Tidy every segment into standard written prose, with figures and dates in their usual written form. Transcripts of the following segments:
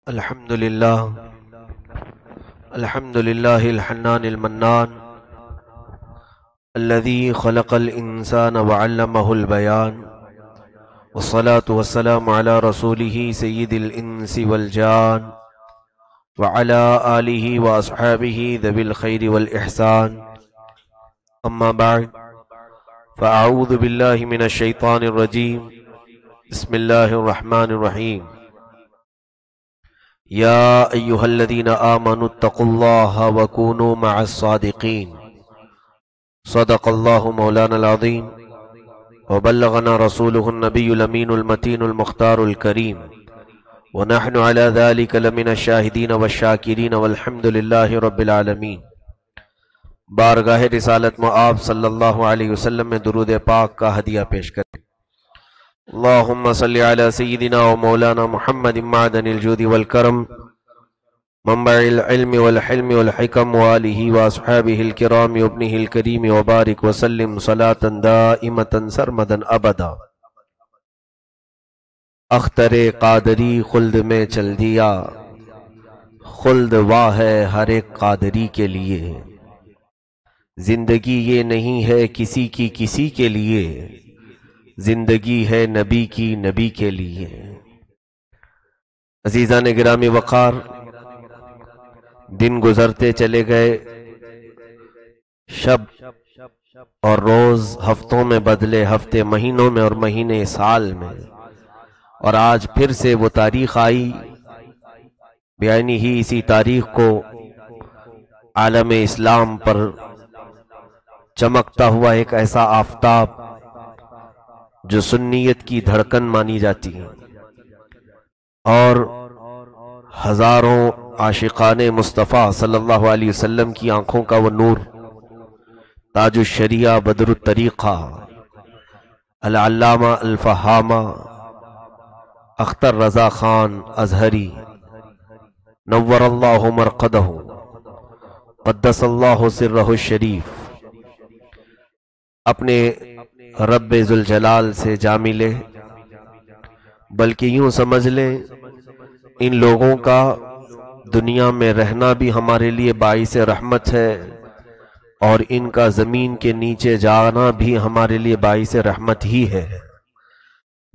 الحمد لله الحنان المنان الذي خلق الإنسان وعلمه البيان والصلاة والسلام على رسوله سيد الإنس والجان وعلى آله وأصحابه ذوي الخير والإحسان أما بعد فأعوذ بالله من الشيطان الرجيم بسم الله الرحمن الرحيم يا أيها الذين آمنوا اتقوا الله وكونوا مع الصادقين صدق الله مولانا العظيم وبلغنا رسوله النبي الأمين المتين المختار الكريم ونحن على ذلك لمن الشاهدين والشاكرين والحمد لله رب العالمين۔ بارگاہ رسالت مآب صلی اللہ علیہ وسلم میں درود پاک کا ہدیہ پیش کریں۔ اللہم صلی علی سیدنا و مولانا محمد معدن الجود والکرم منبع العلم والحلم والحکم وآلہ واصحابہ الکرام وابنہ الکریم وبارک وسلم صلاة دائمة سرمدا ابدا۔ اختر قادری خلد میں چل دیا، خلد واہ ہے ہر ایک قادری کے لیے، زندگی یہ نہیں ہے کسی کی کسی کے لیے، زندگی ہے نبی کی نبی کے لیے۔ عزیزان گرامی وقار، دن گزرتے چلے گئے، شب اور روز ہفتوں میں بدلے، ہفتے مہینوں میں اور مہینے سال میں، اور آج پھر سے وہ تاریخ آئی۔ بیانی ہی اسی تاریخ کو عالم اسلام پر چمکتا ہوا ایک ایسا آفتاب جو سنیت کی دھڑکن مانی جاتی ہے، اور ہزاروں عاشقان مصطفیٰ صلی اللہ علیہ وسلم کی آنکھوں کا وہ نور، تاج الشریعہ بدر الطریقہ العلامہ الفہامہ اختر رضا خان ازہری نور اللہ مرقدہ قدس اللہ سرہ الشریف، اپنے رب ذوالجلال سے جا ملے۔ بلکہ یوں سمجھ لیں ان لوگوں کا دنیا میں رہنا بھی ہمارے لیے باعث رحمت ہے، اور ان کا زمین کے نیچے جانا بھی ہمارے لیے باعث رحمت ہی ہے۔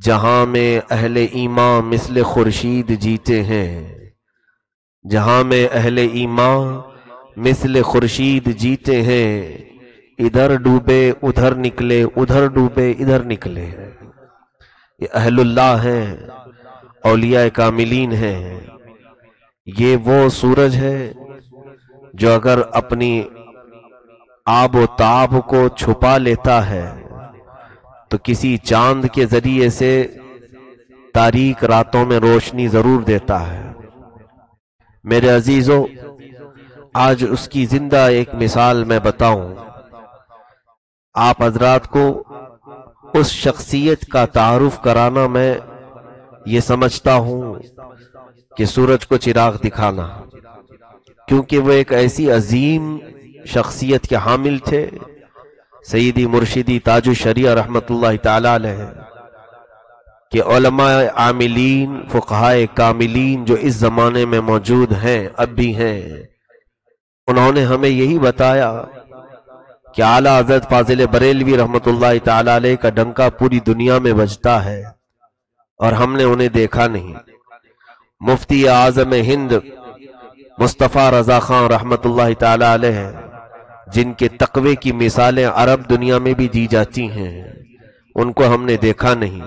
جہاں میں اہل ایمان مثل خورشید جیتے ہیں، جہاں میں اہل ایمان مثل خورشید جیتے ہیں، ادھر ڈوبے ادھر نکلے، ادھر ڈوبے ادھر نکلے۔ یہ اہل اللہ ہیں، اولیاء کاملین ہیں۔ یہ وہ سورج ہے جو اگر اپنی آب و تاب کو چھپا لیتا ہے تو کسی چاند کے ذریعے سے تاریک راتوں میں روشنی ضرور دیتا ہے۔ میرے عزیزو، آج اس کی زندہ ایک مثال میں بتاؤں۔ آپ حضرات کو اس شخصیت کا تعارف کرانا میں یہ سمجھتا ہوں کہ سورج کو چراغ دکھانا، کیونکہ وہ ایک ایسی عظیم شخصیت کے حامل تھے، سیدی مرشدی تاج الشریعہ رحمت اللہ تعالی علیہ، کہ علماء عاملین فقہائے کاملین جو اس زمانے میں موجود ہیں، اب بھی ہیں، انہوں نے ہمیں یہی بتایا کہ اعلیٰ حضرت فاضل بریلوی رحمت اللہ تعالی علیہ کا ڈنکا پوری دنیا میں بجتا ہے، اور ہم نے انہیں دیکھا نہیں۔ مفتی اعظم ہند مصطفیٰ رضا خان رحمت اللہ تعالی علیہ، جن کے تقوی کی مثالیں عرب دنیا میں بھی دی جاتی ہیں، ان کو ہم نے دیکھا نہیں،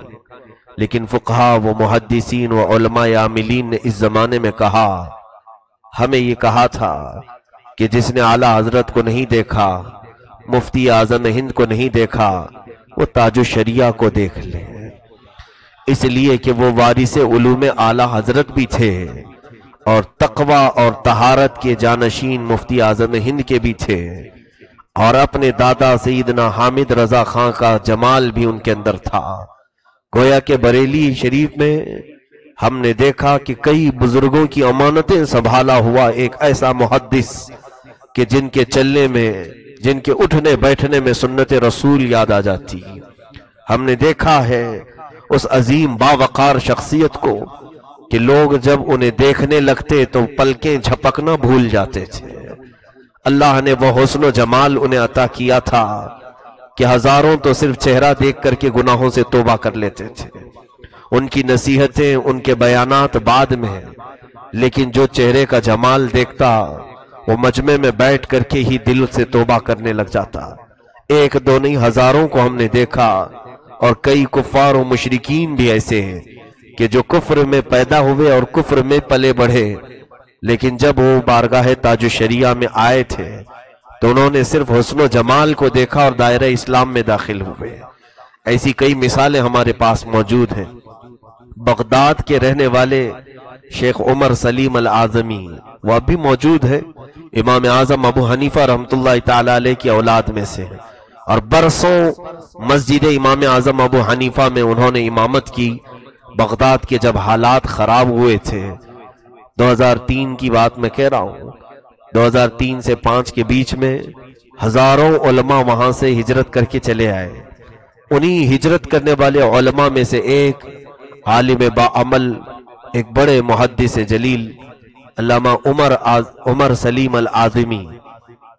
لیکن فقہا و محدثین و علماء عاملین نے اس زمانے میں کہا، ہمیں یہ کہا تھا کہ جس نے اعلیٰ حضرت کو نہیں دیکھا، مفتی اعظم ہند کو نہیں دیکھا، وہ تاج الشریعہ کو دیکھ لے، اس لیے کہ وہ وارث علوم اعلیٰ حضرت بھی تھے، اور تقوی اور طہارت کے جانشین مفتی اعظم ہند کے بھی تھے، اور اپنے دادا سیدنا حامد رضا خان کا جمال بھی ان کے اندر تھا۔ گویا کہ بریلی شریف میں ہم نے دیکھا کہ کئی بزرگوں کی امانتیں سنبھالا ہوا ایک ایسا محدث کہ جن کے چلنے میں، جن کے اٹھنے بیٹھنے میں سنت رسول یاد آ جاتی۔ ہم نے دیکھا ہے اس عظیم باوقار شخصیت کو کہ لوگ جب انہیں دیکھنے لگتے تو پلکیں جھپکنا بھول جاتے تھے۔ اللہ نے وہ حسن و جمال انہیں عطا کیا تھا کہ ہزاروں تو صرف چہرہ دیکھ کر کے گناہوں سے توبہ کر لیتے تھے۔ ان کی نصیحتیں، ان کے بیانات بعد میں، لیکن جو چہرے کا جمال دیکھتا وہ مجمع میں بیٹھ کر کے ہی دل سے توبہ کرنے لگ جاتا۔ ایک دو نہیں، ہزاروں کو ہم نے دیکھا، اور کئی کفار و مشرکین بھی ایسے ہیں کہ جو کفر میں پیدا ہوئے اور کفر میں پلے بڑھے، لیکن جب وہ بارگاہ تاج الشریعہ میں آئے تھے تو انہوں نے صرف حسن و جمال کو دیکھا اور دائرہ اسلام میں داخل ہوئے۔ ایسی کئی مثالیں ہمارے پاس موجود ہیں۔ بغداد کے رہنے والے شیخ عمر سلیم الاعظمی وہ اب بھی موجود ہے، امام اعظم ابو حنیفہ رحمۃ اللہ تعالی علیہ کی اولاد میں سے ہیں، اور برسوں مسجد امام اعظم ابو حنیفہ میں انہوں نے امامت کی۔ بغداد کے جب حالات خراب ہوئے تھے، 2003 کی بات میں کہہ رہا ہوں، 2003 سے 5 کے بیچ میں ہزاروں علماء وہاں سے ہجرت کر کے چلے آئے۔ انہی ہجرت کرنے والے علماء میں سے ایک عالم باعمل، ایک بڑے محدث جلیل علامہ عمر سلیم الاعظمی،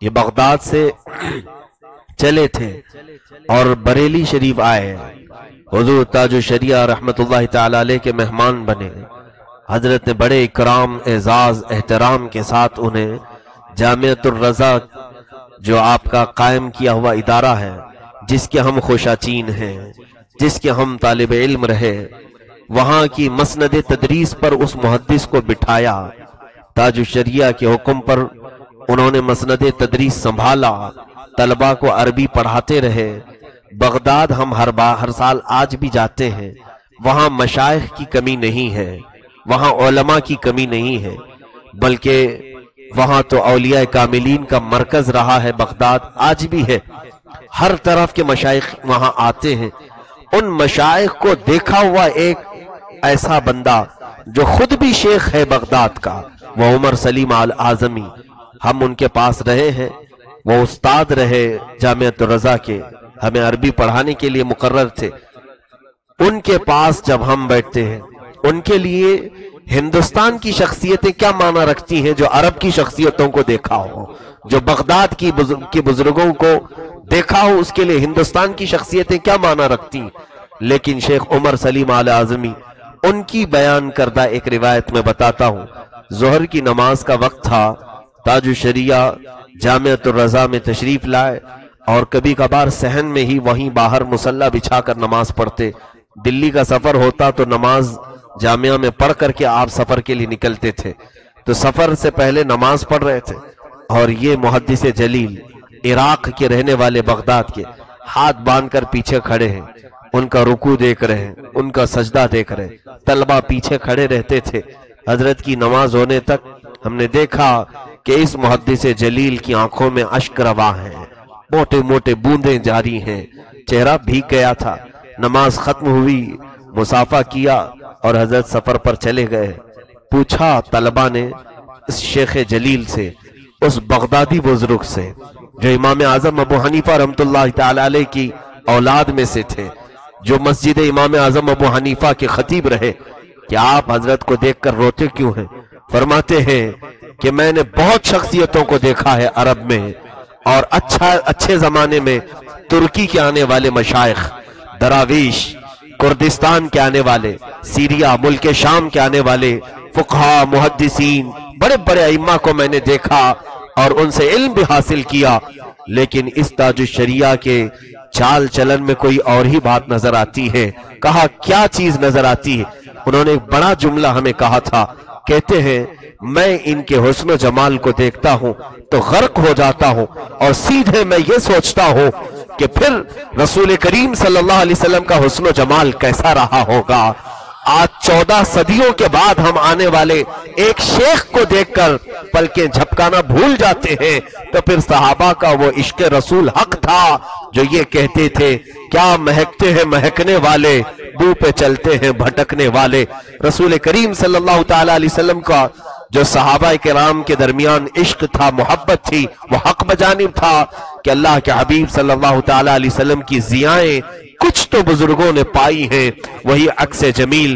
یہ بغداد سے چلے تھے اور بریلی شریف آئے، حضور تاج الشریعہ رحمت اللہ تعالی علیہ کے مہمان بنے۔ حضرت نے بڑے اکرام، اعزاز، احترام کے ساتھ انہیں جامعۃ الرضا، جو آپ کا قائم کیا ہوا ادارہ ہے، جس کے ہم خوشاچین ہیں، جس کے ہم طالب علم رہے، وہاں کی مسند تدریس پر اس محدث کو بٹھایا۔ تاج الشریعہ کے حکم پر انہوں نے مسند تدریس سنبھالا، طلبہ کو عربی پڑھاتے رہے۔ بغداد ہم ہر سال آج بھی جاتے ہیں، وہاں مشائخ کی کمی نہیں ہے، وہاں علماء کی کمی نہیں ہے، بلکہ وہاں تو اولیاء کاملین کا مرکز رہا ہے۔ بغداد آج بھی ہے، ہر طرف کے مشائخ وہاں آتے ہیں۔ ان مشائخ کو دیکھا ہوا ایک ایسا بندہ جو خود بھی شیخ ہے بغداد کا، وہ عمر سلیم الاعظمی، ہم ان کے پاس رہے ہیں، وہ استاد رہے جامعۃ الرضا کے، ہمیں عربی پڑھانے کے لیے مقرر تھے۔ ان کے پاس جب ہم بیٹھتے ہیں، ان کے لیے ہندوستان کی شخصیتیں کیا معنی رکھتی ہیں، جو عرب کی شخصیتوں کو دیکھا ہو، جو بغداد کی بزرگوں کو دیکھا ہو، اس کے لیے ہندوستان کی شخصیتیں کیا معنی رکھتی ہیں۔ لیکن شیخ عمر سلیم الاعظمی، ان کی بیان کردہ ایک روایت میں بتاتا ہوں، ظہر کی نماز کا وقت تھا، تاج الشریعہ جامعۃ الرضا میں تشریف لائے، اور کبھی کبھار صحن میں ہی وہیں باہر مصلی بچھا کر نماز پڑھتے۔ دلی کا سفر ہوتا تو نماز جامعہ میں پڑھ کر کے آپ سفر کے لیے نکلتے تھے، تو سفر سے پہلے نماز پڑھ رہے تھے، اور یہ محدث جلیل عراق کے رہنے والے بغداد کے ہاتھ باندھ کر پیچھے کھڑے ہیں، ان کا رکوع دیکھ رہے ہیں، ان کا سجدہ دیکھ رہے ہیں، طلبہ پیچھے کھڑے رہتے تھے۔ حضرت کی نماز ہونے تک ہم نے دیکھا کہ اس محدث جلیل کی آنکھوں میں اشک رواں ہیں، موٹے موٹے بوندیں جاری ہیں، چہرہ بھیگ گیا تھا۔ نماز ختم ہوئی، مصافحہ کیا اور حضرت سفر پر چلے گئے۔ پوچھا طلبہ نے اس شیخ جلیل سے، اس بغدادی بزرگ سے جو امام اعظم ابو حنیفہ رحمۃ اللہ تعالی علیہ کی اولاد میں سے تھے، جو مسجد امام اعظم ابو حنیفہ کے خطیب رہے، کہ آپ حضرت کو دیکھ کر روتے کیوں ہیں؟ فرماتے ہیں کہ میں نے بہت شخصیتوں کو دیکھا ہے عرب میں، اور اچھے زمانے میں ترکی کے آنے والے مشائخ، دراویش، کردستان کے آنے والے، سیریا، ملک شام کے آنے والے فقہا، محدثین، بڑے بڑے ائمہ کو میں نے دیکھا اور ان سے علم بھی حاصل کیا، لیکن اس تاج الشریعہ کے چال چلن میں کوئی اور ہی بات نظر آتی ہے۔ کہا کیا چیز نظر آتی ہے؟ انہوں نے ایک بڑا جملہ ہمیں کہا تھا، کہتے ہیں میں ان کے حسن و جمال کو دیکھتا ہوں تو غرق ہو جاتا ہوں، اور سیدھے میں یہ سوچتا ہوں کہ پھر رسول کریم صلی اللہ علیہ وسلم کا حسن و جمال کیسا رہا ہوگا۔ آج 14 صدیوں کے بعد ہم آنے والے ایک شیخ کو دیکھ کر پلکیں جھپکانا بھول جاتے ہیں، تو پھر صحابہ کا وہ عشق رسول حق تھا جو یہ کہتے تھے، کیا مہکتے ہیں مہکنے والے، بو پہ چلتے ہیں بھٹکنے والے۔ رسول کریم صلی اللہ تعالی علیہ وسلم کا جو صحابہ کرام کے درمیان عشق تھا، محبت تھی، وہ حق بجانب تھا کہ اللہ کے حبیب صلی اللہ تعالی علیہ وسلم کی ضیائیں کچھ تو بزرگوں نے پائی ہیں، وہی عکس جمیل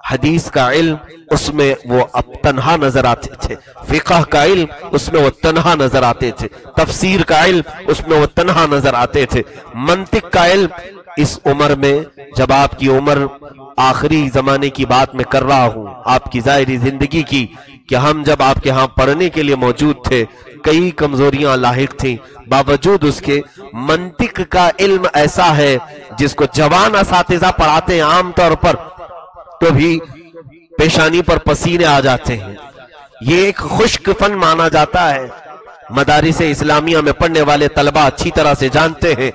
حدیث کا علم اس میں وہ اب تنہا نظر آتے تھے، فقہ کا علم اس میں وہ تنہا نظر آتے تھے، تفسیر کا علم اس میں وہ تنہا نظر آتے تھے، منطق کا علم اس عمر میں، جب آپ کی عمر آخری زمانے کی بات میں کر رہا ہوں، آپ کی ظاہری زندگی کی، کہ ہم جب آپ کے ہاں پڑھنے کے لیے موجود تھے کئی کمزوریاں لاحق تھیں، باوجود اس کے منطق کا علم ایسا ہے جس کو جوان اساتذہ پڑھاتے ہیں عام طور پر تو بھی پیشانی پر پسینے آ جاتے ہیں، یہ ایک خشک فن مانا جاتا ہے، مدارس اسلامیہ میں پڑھنے والے طلبہ اچھی طرح سے جانتے ہیں،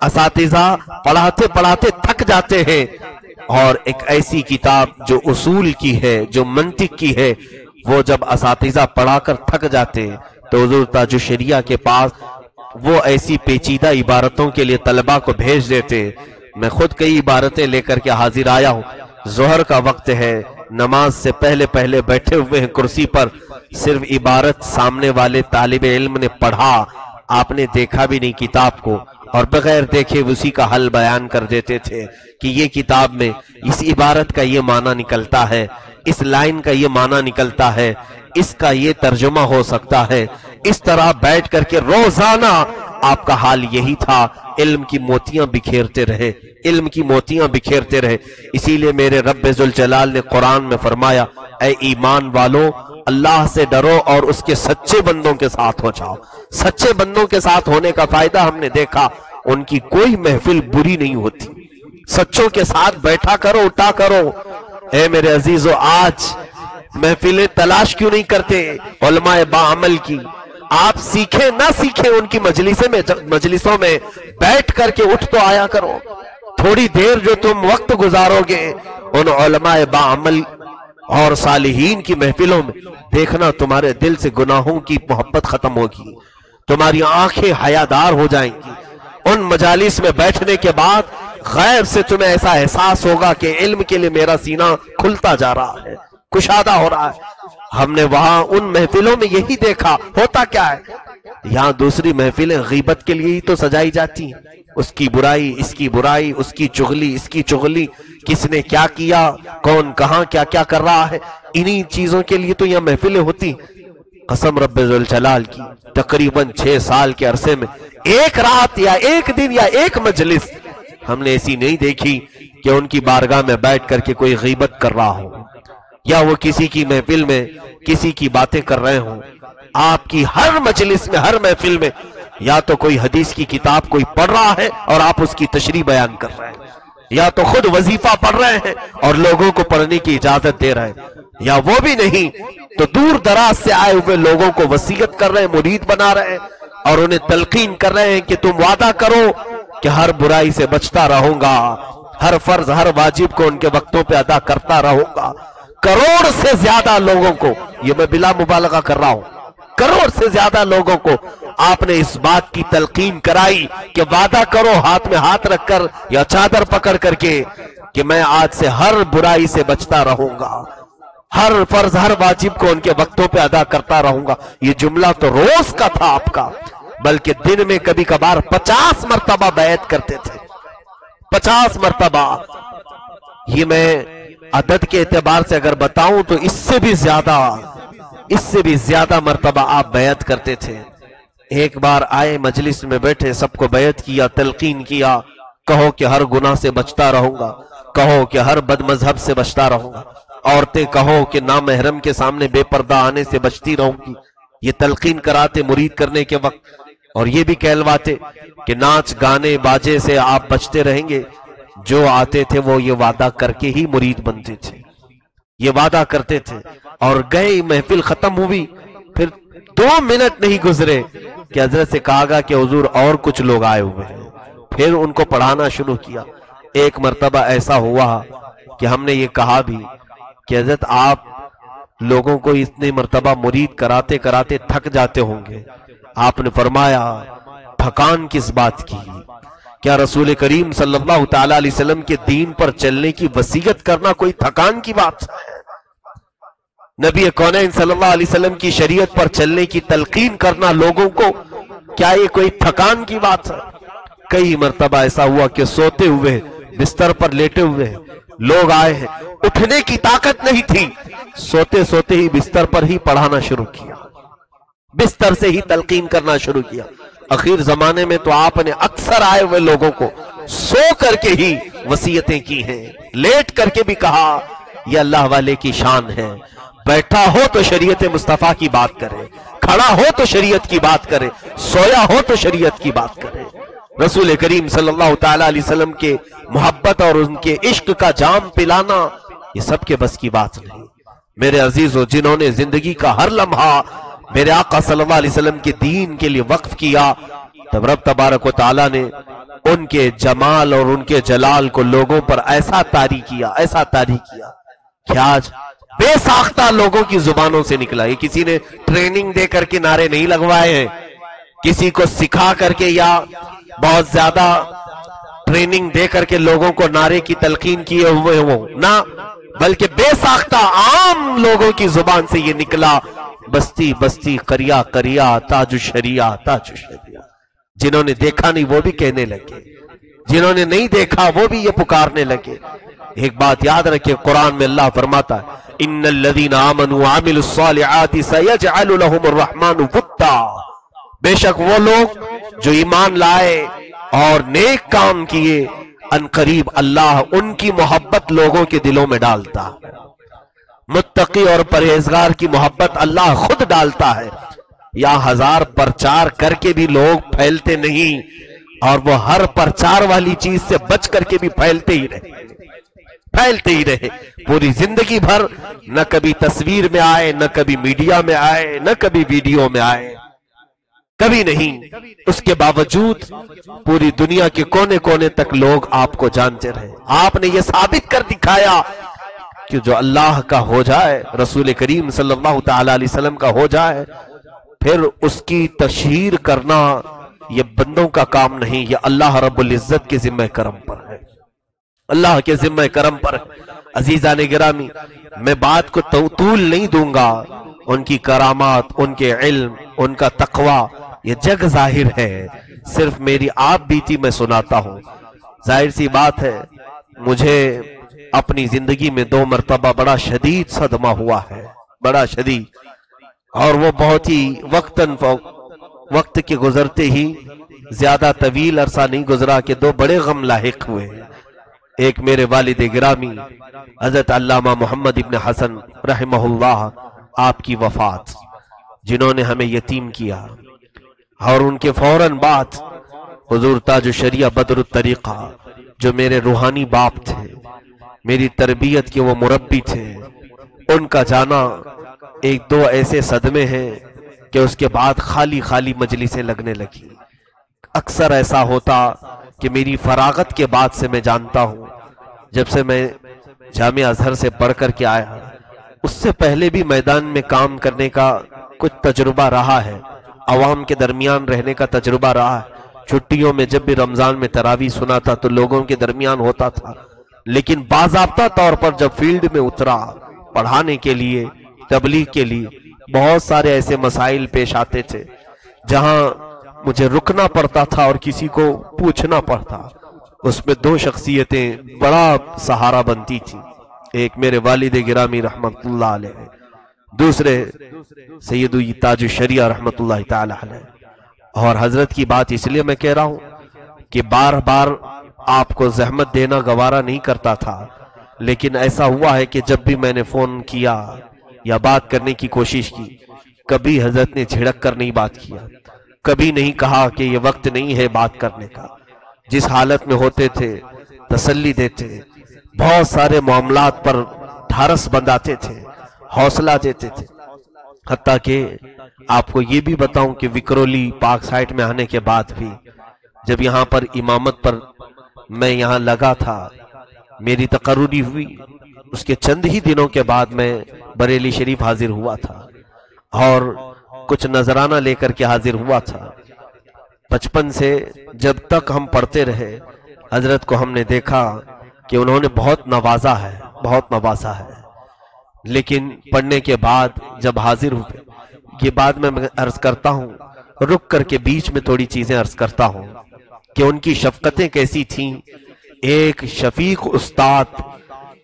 اساتذہ پڑھاتے پڑھاتے تھک جاتے ہیں، اور ایک ایسی کتاب جو اصول کی ہے، جو منطق کی ہے، وہ جب اساتذہ پڑھا کر تھک جاتے ہیں تو حضور تاج الشریعہ کے پاس وہ ایسی پیچیدہ عبارتوں کے لیے طلبہ کو بھیج دیتے ہیں۔ میں خود کئی عبارتیں لے کر کے حاضر آیا ہوں، ظہر کا وقت ہے، نماز سے پہلے پہلے بیٹھے ہوئے ہیں کرسی پر، صرف عبارت سامنے والے طالب علم نے پڑھا، آپ نے دیکھا بھی نہیں کتاب کو، اور بغیر دیکھے اسی کا حل بیان کر دیتے تھے کہ یہ کتاب میں اس عبارت کا یہ معنی نکلتا ہے، اس لائن کا یہ معنی نکلتا ہے، اس کا یہ ترجمہ ہو سکتا ہے۔ اس طرح بیٹھ کر کے روزانہ آپ کا حال یہی تھا، علم کی موتیاں بکھیرتے رہے، علم کی موتیاں بکھیرتے رہے۔ اسی لیے میرے رب ذوالجلال نے قرآن میں فرمایا، اے ایمان والو اللہ سے ڈرو اور اس کے سچے بندوں کے ساتھ ہو جاؤ۔ سچے بندوں کے ساتھ ہونے کا فائدہ ہم نے دیکھا، ان کی کوئی محفل بری نہیں ہوتی، سچوں کے ساتھ بیٹھا کرو، اٹھا کرو۔ اے میرے عزیزو، آج محفلیں تلاش کیوں نہیں کرتے علماء باعمل کی؟ آپ سیکھیں نہ سیکھیں، ان کی مجلسوں میں بیٹھ کر کے اٹھ تو آیا کرو۔ تھوڑی دیر جو تم وقت گزارو گے ان علماء باعمل اور صالحین کی محفلوں میں، دیکھنا تمہارے دل سے گناہوں کی محبت ختم ہوگی، تمہاری آنکھیں حیادار ہو جائیں گی۔ ان مجالس میں بیٹھنے کے بعد غیب سے تمہیں ایسا احساس ہوگا کہ علم کے لیے میرا سینہ کھلتا جا رہا ہے، کشادہ ہو رہا ہے۔ ہم نے وہاں ان محفلوں میں یہی دیکھا، ہوتا کیا ہے؟ یہاں دوسری محفلیں غیبت کے لیے ہی تو سجائی جاتی ہیں، اس کی برائی، اس کی برائی، اس کی چغلی، اس کی چغلی، کس نے کیا کیا، کون کہاں کیا کیا کر رہا ہے، انہی چیزوں کے لیے تو یہاں محفلیں ہوتی ہیں۔ قسم رب ذوالجلال کی، تقریباً 6 سال کے عرصے میں ایک رات یا ایک دن یا ایک مجلس ہم نے ایسی نہیں دیکھی کہ ان کی بارگاہ میں بیٹھ کر کے کوئی غیبت کر رہا ہو یا وہ کسی کی محفل میں کسی کی باتیں کر رہے ہوں۔ آپ کی ہر مجلس میں، ہر محفل میں یا تو کوئی حدیث کی کتاب کوئی پڑھ رہا ہے اور آپ اس کی تشریح بیان کر رہے ہیں، یا تو خود وظیفہ پڑھ رہے ہیں اور لوگوں کو پڑھنے کی اجازت دے رہے ہیں، یا وہ بھی نہیں تو دور دراز سے آئے ہوئے لوگوں کو وصیت کر رہے ہیں، مرید بنا رہے ہیں اور انہیں تلقین کر رہے ہیں کہ تم وعدہ کرو کہ ہر برائی سے بچتا رہوں گا، ہر فرض ہر واجب کو ان کے وقتوں پہ ادا کرتا رہوں گا۔ کروڑ سے زیادہ لوگوں کو، یہ میں بلا مبالغہ کر رہا ہوں، کروڑ سے زیادہ لوگوں کو آپ نے اس بات کی تلقین کرائی کہ وعدہ کرو ہاتھ میں ہاتھ رکھ کر یا چادر پکڑ کر کے کہ میں آج سے ہر برائی سے بچتا رہوں گا، ہر فرض ہر واجب کو ان کے وقتوں پہ ادا کرتا رہوں گا۔ یہ جملہ تو روز کا تھا آپ کا، بلکہ دن میں کبھی کبھار 50 مرتبہ بیعت کرتے تھے، 50 مرتبہ۔ یہ میں عدد کے اعتبار سے اگر بتاؤں تو اس سے بھی زیادہ مرتبہ آپ بیعت کرتے تھے۔ ایک بار آئے مجلس میں بیٹھے، سب کو بیعت کیا، تلقین کیا، کہو کہ ہر گناہ سے بچتا رہوں گا، کہو کہ ہر بد مذہب سے بچتا رہوں گا، عورتیں کہو کہ نامحرم کے سامنے بے پردہ آنے سے بچتی رہوں گی۔ یہ تلقین کراتے مرید کرنے کے وقت، اور یہ بھی کہلواتے کہ ناچ گانے باجے سے آپ بچتے رہیں گے۔ جو آتے تھے وہ یہ وعدہ کر کے ہی مرید بنتے تھے، یہ وعدہ کرتے تھے، اور گئے محفل ختم ہوئی، پھر 2 منٹ نہیں گزرے کہ حضرت سے کہا گا کہ حضور اور کچھ لوگ آئے ہوئے ہیں، پھر ان کو پڑھانا شروع کیا۔ ایک مرتبہ ایسا ہوا کہ ہم نے یہ کہا بھی کہ حضرت آپ لوگوں کو اتنے مرتبہ مرید کراتے کراتے تھک جاتے ہوں گے۔ آپ نے فرمایا تھکان کس بات کی؟ کیا رسول کریم صلی اللہ تعالی علیہ وسلم کے دین پر چلنے کی وصیت کرنا کوئی تھکان کی بات ہے؟ نبی کونین صلی اللہ علیہ وسلم کی شریعت پر چلنے کی تلقین کرنا لوگوں کو، کیا یہ کوئی تھکان کی بات ہے؟ کئی مرتبہ ایسا ہوا کہ سوتے ہوئے، بستر پر لیٹے ہوئے، لوگ آئے ہیں، اٹھنے کی طاقت نہیں تھی، سوتے سوتے ہی بستر پر ہی پڑھانا شروع کیا، بستر سے ہی تلقین کرنا شروع کیا۔ اخیر زمانے میں تو آپ نے اکثر آئے ہوئے لوگوں کو سو کر کے ہی وصیتیں کی ہیں، لیٹ کر کے بھی کہا یہ اللہ والے کی شان ہے، بیٹھا ہو تو شریعت مصطفیٰ کی بات کرے، کھڑا ہو تو شریعت کی بات کرے، سویا ہو تو شریعت کی بات کرے۔ رسول کریم صلی اللہ تعالی علیہ وسلم کے محبت اور ان کے عشق کا جام پلانا یہ سب کے بس کی بات نہیں۔ میرے عزیزو، جنہوں نے زندگی کا ہر لمحہ میرے آقا صلی اللہ علیہ وسلم کے دین کے لیے وقف کیا، تب رب تبارک و تعالیٰ نے ان کے جمال اور ان کے جلال کو لوگوں پر ایسا طاری کیا، ایسا طاری کیا کہ آج بے ساختہ لوگوں کی زبانوں سے نکلا۔ یہ کسی نے ٹریننگ دے کر کے نعرے نہیں لگوائے ہیں، کسی کو سکھا کر کے یا بہت زیادہ ٹریننگ دے کر کے لوگوں کو نعرے کی تلقین کیے ہوئے ہوں نہ، بلکہ بے ساختہ عام لوگوں کی زبان سے یہ نکلا، بستی بستی قریہ قریہ تاج الشریعہ تاج الشریعہ۔ جنہوں نے دیکھا نہیں وہ بھی کہنے لگے، جنہوں نے نہیں دیکھا وہ بھی یہ پکارنے لگے۔ ایک بات یاد رکھیں، قرآن میں اللہ فرماتا ہے ان الذین آمنوا وعملوا الصالحات سیجعل لهم الرحمن ودا، بے شک وہ لوگ جو ایمان لائے اور نیک کام کیے، ان قریب اللہ ان کی محبت لوگوں کے دلوں میں ڈالتا ہے۔ متقی اور پرہیزگار کی محبت اللہ خود ڈالتا ہے۔ یا ہزار پرچار کر کے بھی لوگ پھیلتے نہیں، اور وہ ہر پرچار والی چیز سے بچ کر کے بھی پھیلتے ہی رہے، پھیلتے ہی رہے پوری زندگی بھر، نہ کبھی تصویر میں آئے، نہ کبھی میڈیا میں آئے، نہ کبھی ویڈیو میں آئے، کبھی نہیں۔ اس کے باوجود پوری دنیا کے کونے کونے تک لوگ آپ کو جانتے رہے۔ آپ نے یہ ثابت کر دکھایا کہ جو اللہ کا ہو جائے، رسول کریم صلی اللہ تعالی علیہ وسلم کا ہو جائے، پھر اس کی تشہیر کرنا یہ بندوں کا کام نہیں، یہ اللہ رب العزت کے ذمہ کرم پر ہے، اللہ کے ذمہ کرم پر ہے۔ عزیزان گرامی، میں بات کو طول نہیں دوں گا، ان کی کرامات، ان کے علم، ان کا تقوی یہ جگ ظاہر ہے، صرف میری آپ بیتی میں سناتا ہوں۔ ظاہر سی بات ہے، مجھے اپنی زندگی میں 2 مرتبہ بڑا شدید صدمہ ہوا ہے، بڑا شدید، اور وہ بہت ہی وقت کے گزرتے ہی زیادہ طویل عرصہ نہیں گزرا کہ 2 بڑے غم لاحق ہوئے۔ ایک میرے والد گرامی حضرت علامہ محمد ابن حسن رحمہ اللہ، آپ کی وفات، جنہوں نے ہمیں یتیم کیا، اور ان کے فوراً بعد حضور تاج الشریعہ بدر الطریقہ جو میرے روحانی باپ تھے، میری تربیت کے وہ مربی تھے، ان کا جانا 1-2 ایسے صدمے ہیں کہ اس کے بعد خالی خالی مجلسیں لگنے لگی۔ اکثر ایسا ہوتا کہ میری فراغت کے بعد سے میں جانتا ہوں، جب سے میں جامعہ ازہر سے پڑھ کر کے آیا، اس سے پہلے بھی میدان میں کام کرنے کا کچھ تجربہ رہا ہے، عوام کے درمیان رہنے کا تجربہ رہا ہے۔ چھٹیوں میں جب بھی رمضان میں تراویح سنا تھا تو لوگوں کے درمیان ہوتا تھا، لیکن باضابطہ طور پر جب فیلڈ میں اترا پڑھانے کے لیے، تبلیغ کے لیے، بہت سارے ایسے مسائل پیش آتے تھے جہاں مجھے رکنا پڑتا تھا اور کسی کو پوچھنا پڑتا۔ اس میں 2 شخصیتیں بڑا سہارا بنتی تھی، ایک میرے والد گرامی رحمت اللہ علیہ، دوسرے سید تاج الشریعہ رحمت اللہ تعالی علیہ۔ اور حضرت کی بات اس لیے میں کہہ رہا ہوں کہ بار بار آپ کو زحمت دینا گوارا نہیں کرتا تھا، لیکن ایسا ہوا ہے کہ جب بھی میں نے فون کیا یا بات کرنے کی کوشش کی، کبھی حضرت نے جھڑک کر نہیں بات کیا، کبھی نہیں کہا کہ یہ وقت نہیں ہے بات کرنے کا۔ جس حالت میں ہوتے تھے تسلی دیتے، بہت سارے معاملات پر ڈھارس بندھاتے تھے، حوصلہ دیتے تھے۔ حتیٰ کہ آپ کو یہ بھی بتاؤں کہ وکرولی پاک سائٹ میں آنے کے بعد بھی جب یہاں پر امامت پر میں یہاں لگا تھا، میری تقرری ہوئی، اس کے چند ہی دنوں کے بعد میں بریلی شریف حاضر ہوا تھا اور کچھ نذرانہ لے کر کے حاضر ہوا تھا۔ 55 سے جب تک ہم پڑھتے رہے، حضرت کو ہم نے دیکھا کہ انہوں نے بہت نوازا ہے، بہت نوازا ہے، لیکن پڑھنے کے بعد جب حاضر ہوئے، یہ بات میں عرض کرتا ہوں، رک کر کے بیچ میں تھوڑی چیزیں عرض کرتا ہوں کہ ان کی شفقتیں کیسی تھیں۔ ایک شفیق استاد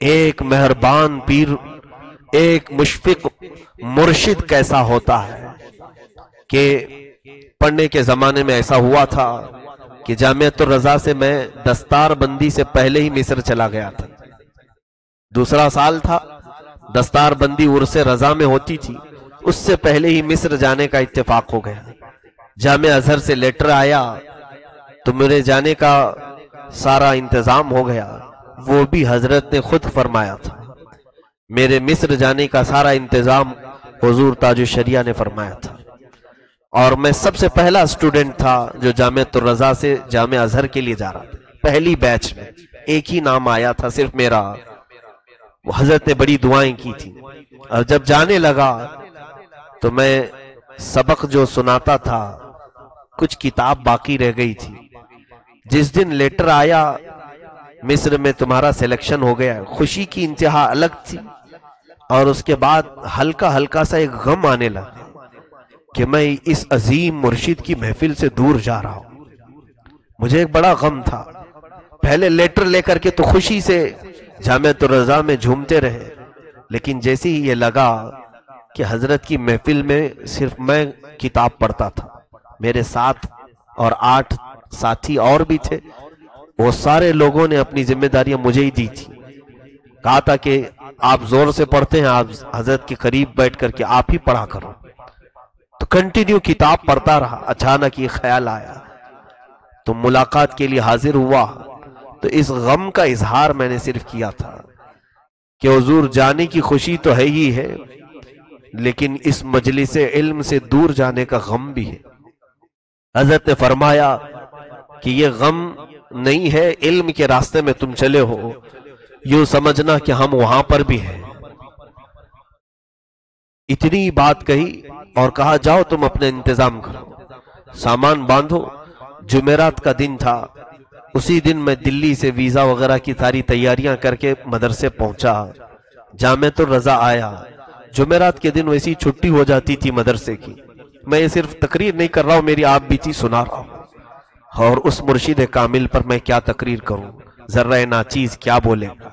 ایک مہربان پیر، ایک مشفق مرشد کیسا ہوتا ہے کہ پڑھنے کے زمانے میں ایسا ہوا تھا کہ جامعۃ الرضا سے میں دستار بندی سے پہلے ہی مصر چلا گیا تھا. دوسرا سال تھا، دستار بندی عرس رضا میں ہوتی تھی، اس سے پہلے ہی مصر جانے کا اتفاق ہو گیا. جامع ازہر سے لیٹر آیا تو میرے جانے کا سارا انتظام ہو گیا. وہ بھی حضرت نے خود فرمایا تھا. میرے مصر جانے کا سارا انتظام حضور تاج الشریعہ نے فرمایا تھا، اور میں سب سے پہلا اسٹوڈنٹ تھا جو جامعۃ الرضا سے جامع ازہر کے لیے جا رہا تھا. پہلی بیچ میں ایک ہی نام آیا تھا، صرف میرا. حضرت نے بڑی دعائیں کی تھی، اور جب جانے لگا تو میں سبق جو سناتا تھا کچھ کتاب باقی رہ گئی تھی. جس دن لیٹر آیا مصر میں تمہارا سلیکشن ہو گیا، خوشی کی انتہا الگ تھی، اور اس کے بعد ہلکا ہلکا سا ایک غم آنے لگا کہ میں اس عظیم مرشد کی محفل سے دور جا رہا ہوں. مجھے ایک بڑا غم تھا. پہلے لیٹر لے کر کے تو خوشی سے جامعۃ الرضا میں جھومتے رہے، لیکن جیسے ہی یہ لگا کہ حضرت کی محفل میں صرف میں کتاب پڑھتا تھا، میرے ساتھ اور 8 ساتھی اور بھی تھے، وہ سارے لوگوں نے اپنی ذمہ داریاں مجھے ہی دی تھی. کہا تھا کہ آپ زور سے پڑھتے ہیں، آپ حضرت کے قریب بیٹھ کر کے آپ ہی پڑھا کرو. تو کنٹینیو کتاب پڑھتا رہا. اچانک یہ خیال آیا تو ملاقات کے لیے حاضر ہوا. تو اس غم کا اظہار میں نے صرف کیا تھا کہ حضور جانے کی خوشی تو ہے ہی ہے، لیکن اس مجلس علم سے دور جانے کا غم بھی ہے. حضرت نے فرمایا کہ یہ غم نہیں ہے، علم کے راستے میں تم چلے ہو، یوں سمجھنا کہ ہم وہاں پر بھی ہیں. اتنی بات کہی اور کہا جاؤ تم اپنے انتظام کرو، سامان باندھو. جمعرات کا دن تھا. اسی دن میں دلی سے ویزا وغیرہ کی ساری تیاریاں کر کے مدرسے پہنچا. جامعۃ الرضا آیا. جمعرات کے دن ویسی چھٹی ہو جاتی تھی مدرسے کی. میں یہ صرف تقریر نہیں کر رہا ہوں، میری آپ بیتی سنا رہا ہوں. اور اس مرشد کامل پر میں کیا تقریر کروں، ذرہ ناچیز کیا بولے گا.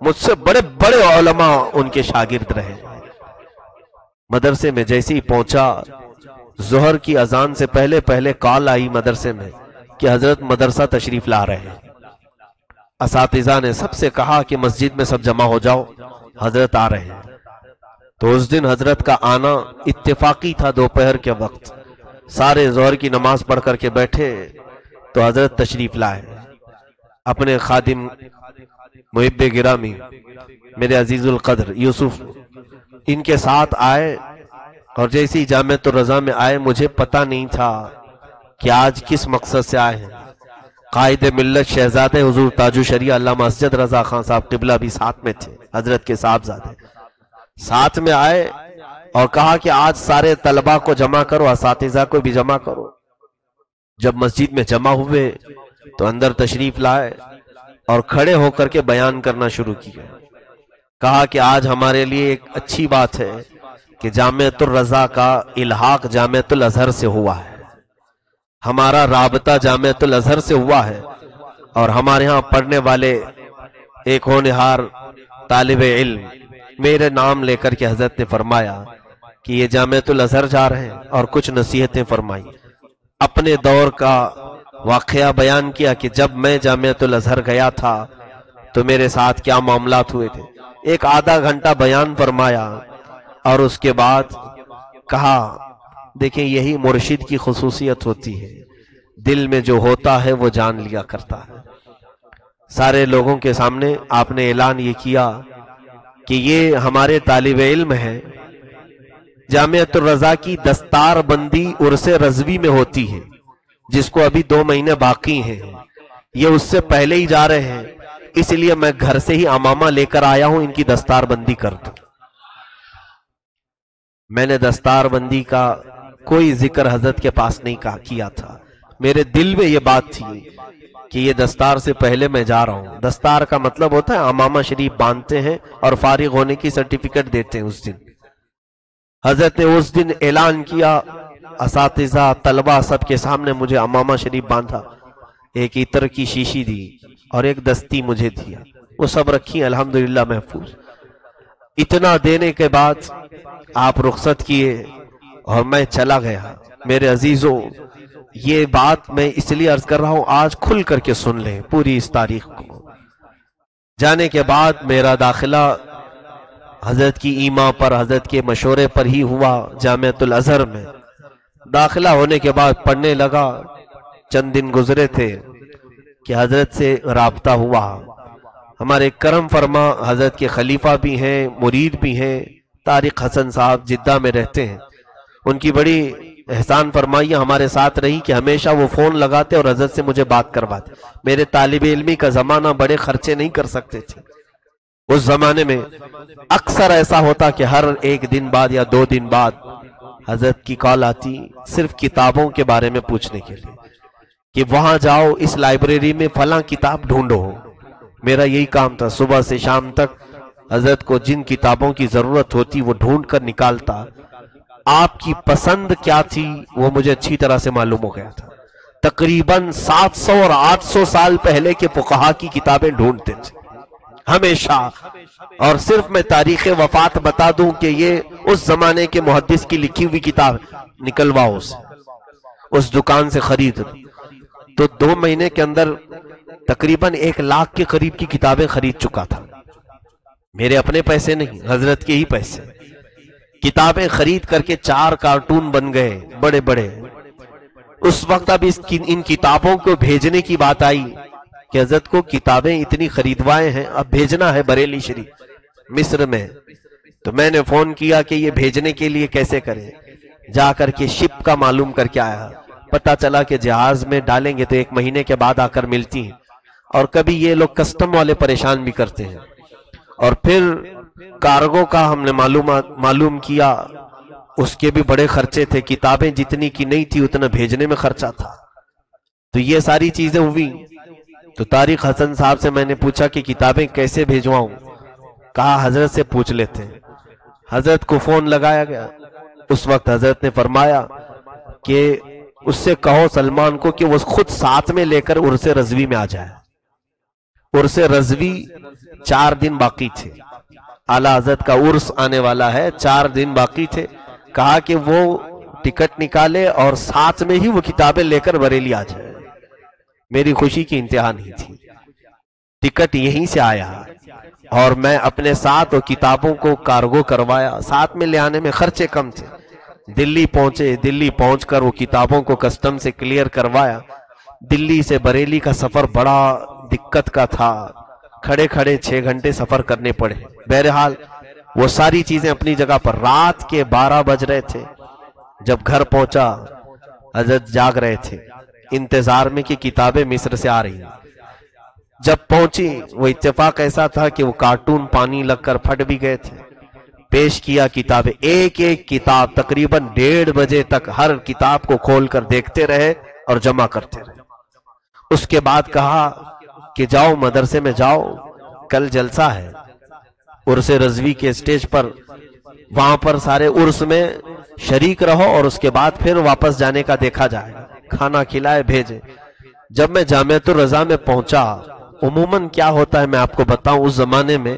مجھ سے بڑے بڑے علماء ان کے شاگرد رہے. مدرسے میں جیسے ہی پہنچا، ظہر کی اذان سے پہلے کال آئی مدرسے میں کہ حضرت مدرسہ تشریف لا رہے ہیں. اساتذہ نے سب سے کہا کہ مسجد میں سب جمع ہو جاؤ، حضرت آ رہے ہیں. تو اس دن حضرت کا آنا اتفاقی تھا. دوپہر کے وقت سارے ظہر کی نماز پڑھ کر کے بیٹھے تو حضرت تشریف لائے. اپنے خادم محب گرامی میرے عزیز القدر یوسف ان کے ساتھ آئے، اور جیسے ہی جامعۃ الرضا میں آئے مجھے پتہ نہیں تھا کہ آج کس مقصد سے آئے ہیں. قائد ملت شہزادے حضور تاج الشریعہ علامہ اسجد رضا خان صاحب قبلہ بھی ساتھ میں تھے، حضرت کے صاحبزادے ساتھ میں آئے اور کہا کہ آج سارے طلباء کو جمع کرو، اساتذہ کو بھی جمع کرو. جب مسجد میں جمع ہوئے تو اندر تشریف لائے اور کھڑے ہو کر کے بیان کرنا شروع کیا. کہا کہ آج ہمارے لیے ایک اچھی بات ہے کہ جامعۃ الرضا کا الحاق جامعۃ الازہر سے ہوا ہے، ہمارا رابطہ جامعۃ الازہر سے ہوا ہے، اور ہمارے ہاں پڑھنے والے ایک ہونہار طالب علم میرے نام لے کر کے حضرت نے فرمایا کہ یہ جامعۃ الازہر جا رہے ہیں، اور کچھ نصیحتیں فرمائی. اپنے دور کا واقعہ بیان کیا کہ جب میں جامعۃ الازہر گیا تھا تو میرے ساتھ کیا معاملات ہوئے تھے. ایک آدھا گھنٹہ بیان فرمایا اور اس کے بعد کہا دیکھیں یہی مرشد کی خصوصیت ہوتی ہے، دل میں جو ہوتا ہے وہ جان لیا کرتا ہے. سارے لوگوں کے سامنے آپ نے اعلان یہ کیا کہ یہ ہمارے طالب علم ہیں. جامعۃ الرضا کی دستار بندی عرس رضوی میں ہوتی ہے، جس کو ابھی 2 مہینے باقی ہیں. یہ اس سے پہلے ہی جا رہے ہیں، اس لیے میں گھر سے ہی امامہ لے کر آیا ہوں، ان کی دستار بندی کر دوں. میں نے دستار بندی کا کوئی ذکر حضرت کے پاس نہیں کیا تھا. میرے دل میں یہ بات تھی کہ یہ دستار سے پہلے میں جا رہا ہوں. دستار کا مطلب ہوتا ہے امامہ شریف باندھتے ہیں اور فارغ ہونے کی سرٹیفکیٹ دیتے ہیں. اس دن حضرت نے اس دن اعلان کیا، اساتذہ طلبہ سب کے سامنے مجھے امامہ شریف باندھا، ایک عطر کی شیشی دی اور ایک دستی مجھے دیا. وہ سب رکھی الحمدللہ محفوظ. اتنا دینے کے بعد آپ رخصت کیے اور میں چلا گیا. میرے عزیزوں یہ بات میں اس لیے عرض کر رہا ہوں آج کھل کر کے سن لیں پوری اس تاریخ کو. جانے کے بعد میرا داخلہ حضرت کی ایما پر حضرت کے مشورے پر ہی ہوا جامعۃ الازہر میں. داخلہ ہونے کے بعد پڑھنے لگا. چند دن گزرے تھے کہ حضرت سے رابطہ ہوا. ہمارے کرم فرما حضرت کے خلیفہ بھی ہیں مرید بھی ہیں طارق حسن صاحب جدہ میں رہتے ہیں. ان کی بڑی احسان فرمائیے ہمارے ساتھ رہی کہ ہمیشہ وہ فون لگاتے اور حضرت سے مجھے بات کرواتے. میرے طالب علمی کا زمانہ بڑے خرچے نہیں کر سکتے تھے. اس زمانے میں اکثر ایسا ہوتا کہ ہر ایک دن بعد یا 2 دن بعد حضرت کی کال آتی صرف کتابوں کے بارے میں پوچھنے کے لیے کہ وہاں جاؤ اس لائبریری میں فلاں کتاب ڈھونڈو. میرا یہی کام تھا صبح سے شام تک حضرت کو جن کتابوں کی ضرورت ہوتی وہ ڈھونڈ کر نکالتا. آپ کی پسند کیا تھی وہ مجھے اچھی طرح سے معلوم ہو گیا تھا. تقریباً 700 اور 800 سال پہلے کے فقہا کی کتابیں ڈھونڈتے تھے ہمیشہ. اور صرف میں تاریخ وفات بتا دوں کہ یہ اس زمانے کے محدث کی لکھی ہوئی کتاب نکلواؤ اس دکان سے خرید. تو 2 مہینے کے اندر تقریباً 1 لاکھ کے قریب کی کتابیں خرید چکا تھا. میرے اپنے پیسے نہیں حضرت کے ہی پیسے. کتابیں خرید کر کے 4 کارٹون بن گئے بڑے بڑے. اس وقت اب ان کتابوں کو بھیجنے کی بات آئی کہ حضرت کو کتابیں اتنی خریدوائے ہیں اب بھیجنا ہے بریلی شریف مصر میں. تو میں نے فون کیا کہ یہ بھیجنے کے لیے کیسے کریں. جا کر کے شپ کا معلوم کر کے آیا. پتا چلا کہ جہاز میں ڈالیں گے تو 1 مہینے کے بعد آ کر ملتی ہیں. اور کبھی یہ لوگ کسٹم والے پریشان بھی کرتے ہیں. اور پھر کارگو کا ہم نے معلوم کیا اس کے بھی بڑے خرچے تھے. کتابیں جتنی کی نہیں تھی اتنا بھیجنے میں خرچہ تھا. تو یہ ساری چیزیں ہوئی. تو طارق حسن صاحب سے میں نے پوچھا کہ کتابیں کیسے بھیجواؤں. کہا حضرت سے پوچھ لیتے ہیں. حضرت کو فون لگایا گیا. اس وقت حضرت نے فرمایا کہ اس سے کہو سلمان کو کہ وہ خود ساتھ میں لے کر عرس رضوی میں آ جائے. عرس رضوی 4 دن باقی تھے. اعلیٰ حضرت کا عرس آنے والا ہے 4 دن باقی تھے. کہا کہ وہ ٹکٹ نکالے اور ساتھ میں ہی وہ کتابیں لے کر بریلی آ جائے. میری خوشی کی انتہا نہیں تھی. ٹکٹ یہیں سے آیا اور میں اپنے ساتھ وہ کتابوں کو کارگو کروایا. ساتھ میں لے آنے میں خرچے کم تھے. دلی پہنچے. دلی پہنچ کر وہ کتابوں کو کسٹم سے کلیئر کروایا. دلی سے بریلی کا سفر بڑا دقت کا تھا. کھڑے کھڑے 6 گھنٹے سفر کرنے پڑے. بہرحال وہ ساری چیزیں اپنی جگہ پر. رات کے 12 بج رہے تھے جب گھر پہنچا. حضرت جاگ رہے تھے انتظار میں کہ کتابیں مصر سے آ رہی ہیں. جب پہنچی وہ اتفاق ایسا تھا کہ وہ کارٹون پانی لگ کر پھٹ بھی گئے تھے. پیش کیا کتابیں. ایک ایک کتاب تقریباً 1:30 بجے تک ہر کتاب کو کھول کر دیکھتے رہے اور جمع کرتے رہے. اس کے بعد کہا کہ جاؤ مدرسے میں جاؤ کل جلسہ ہے عرس رضوی کے اسٹیج پر. وہاں پر سارے عرس میں شریک رہو اور اس کے بعد پھر واپس جانے کا دیکھا جائے. کھانا کھلائے بھیجے. جب میں جامعۃ الرضا میں پہنچا عموماً کیا ہوتا ہے میں آپ کو بتاؤں. اس زمانے میں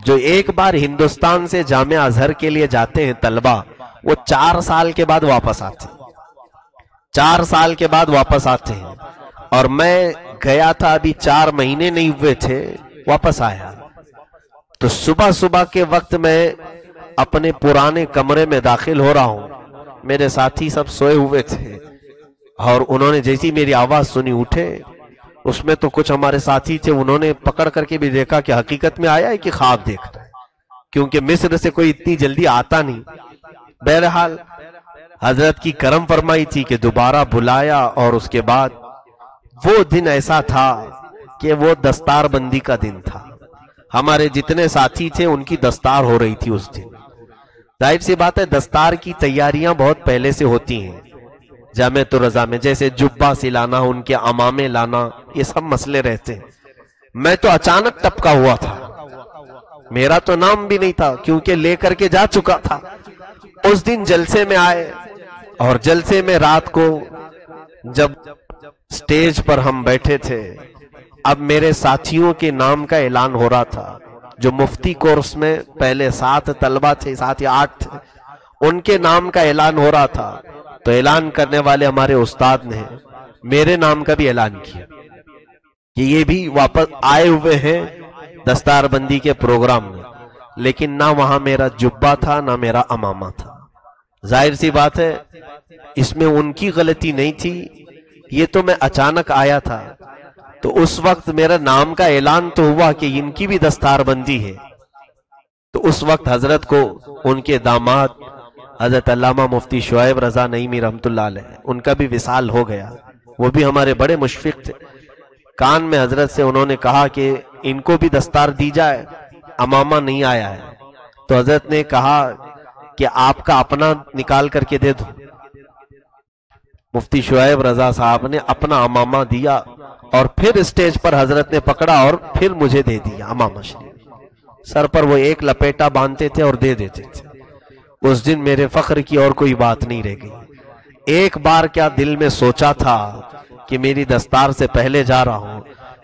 جو ایک بار ہندوستان سے جامعہ ازہر کے لیے جاتے ہیں طلبہ وہ 4 سال کے بعد واپس آتے ہیں. 4 سال کے بعد واپس آتے ہیں. اور میں گیا تھا ابھی 4 مہینے نہیں ہوئے تھے واپس آیا. تو صبح صبح کے وقت میں اپنے پرانے کمرے میں داخل ہو رہا ہوں. میرے ساتھی سب سوئے ہوئے تھے اور انہوں نے جیسی میری آواز سنی اٹھے. اس میں تو کچھ ہمارے ساتھی تھے انہوں نے پکڑ کر کے بھی دیکھا کہ حقیقت میں آیا ہے کہ خواب دیکھ رہا ہے کیونکہ مصر سے کوئی اتنی جلدی آتا نہیں. بہرحال حضرت کی کرم فرمائی تھی کہ دوبارہ بلایا اور اس کے بعد وہ دن ایسا تھا کہ وہ دستار بندی کا دن تھا. ہمارے جتنے ساتھی تھے ان کی دستار ہو رہی تھی اس دن. ظاہر سی بات ہے دستار کی تیاریاں بہت پہلے سے ہوتی ہیں جامعۃ الرضا میں. جیسے جبہ سلانا ان کے امامے لانا یہ سب مسئلے رہتے ہیں. میں تو اچانک ٹپکا ہوا تھا. میرا تو نام بھی نہیں تھا کیونکہ لے کر کے جا چکا تھا. اس دن جلسے میں آئے اور جلسے میں رات کو جب سٹیج پر ہم بیٹھے تھے اب میرے ساتھیوں کے نام کا اعلان ہو رہا تھا، جو مفتی کورس میں پہلے 7 طلبہ تھے، 7 یا 8 تھے، ان کے نام کا اعلان ہو رہا تھا۔ تو اعلان کرنے والے ہمارے استاد نے میرے نام کا بھی اعلان کیا کہ یہ بھی واپس آئے ہوئے ہیں دستار بندی کے پروگرام میں، لیکن نہ وہاں میرا جبہ تھا نہ میرا امامہ تھا۔ ظاہر سی بات ہے اس میں ان کی غلطی نہیں تھی، یہ تو میں اچانک آیا تھا، تو اس وقت میرا نام کا اعلان تو ہوا کہ ان کی بھی دستار بندی ہے۔ تو اس وقت حضرت کو ان کے داماد حضرت علامہ مفتی شعیب رضا نعیمی رحمت اللہ علیہ، ان کا بھی وصال ہو گیا۔ وہ بھی ہمارے بڑے مشفق تھے۔ کان میں حضرت سے انہوں نے کہا کہ ان کو بھی دستار دی جائے، امامہ نہیں آیا ہے۔ تو حضرت نے کہا کہ آپ کا اپنا نکال کر کے دے دو۔ مفتی شعیب رضا صاحب نے اپنا امامہ دیا اور پھر اسٹیج پر حضرت نے پکڑا اور پھر مجھے دے دیا امامہ شریف۔ سر پر وہ ایک لپیٹا باندھتے تھے اور دے دیتے تھے۔ اس دن میرے فخر کی اور کوئی بات نہیں رہ گئی۔ ایک بار کیا دل میں سوچا تھا کہ میری دستار سے پہلے جا رہا ہوں،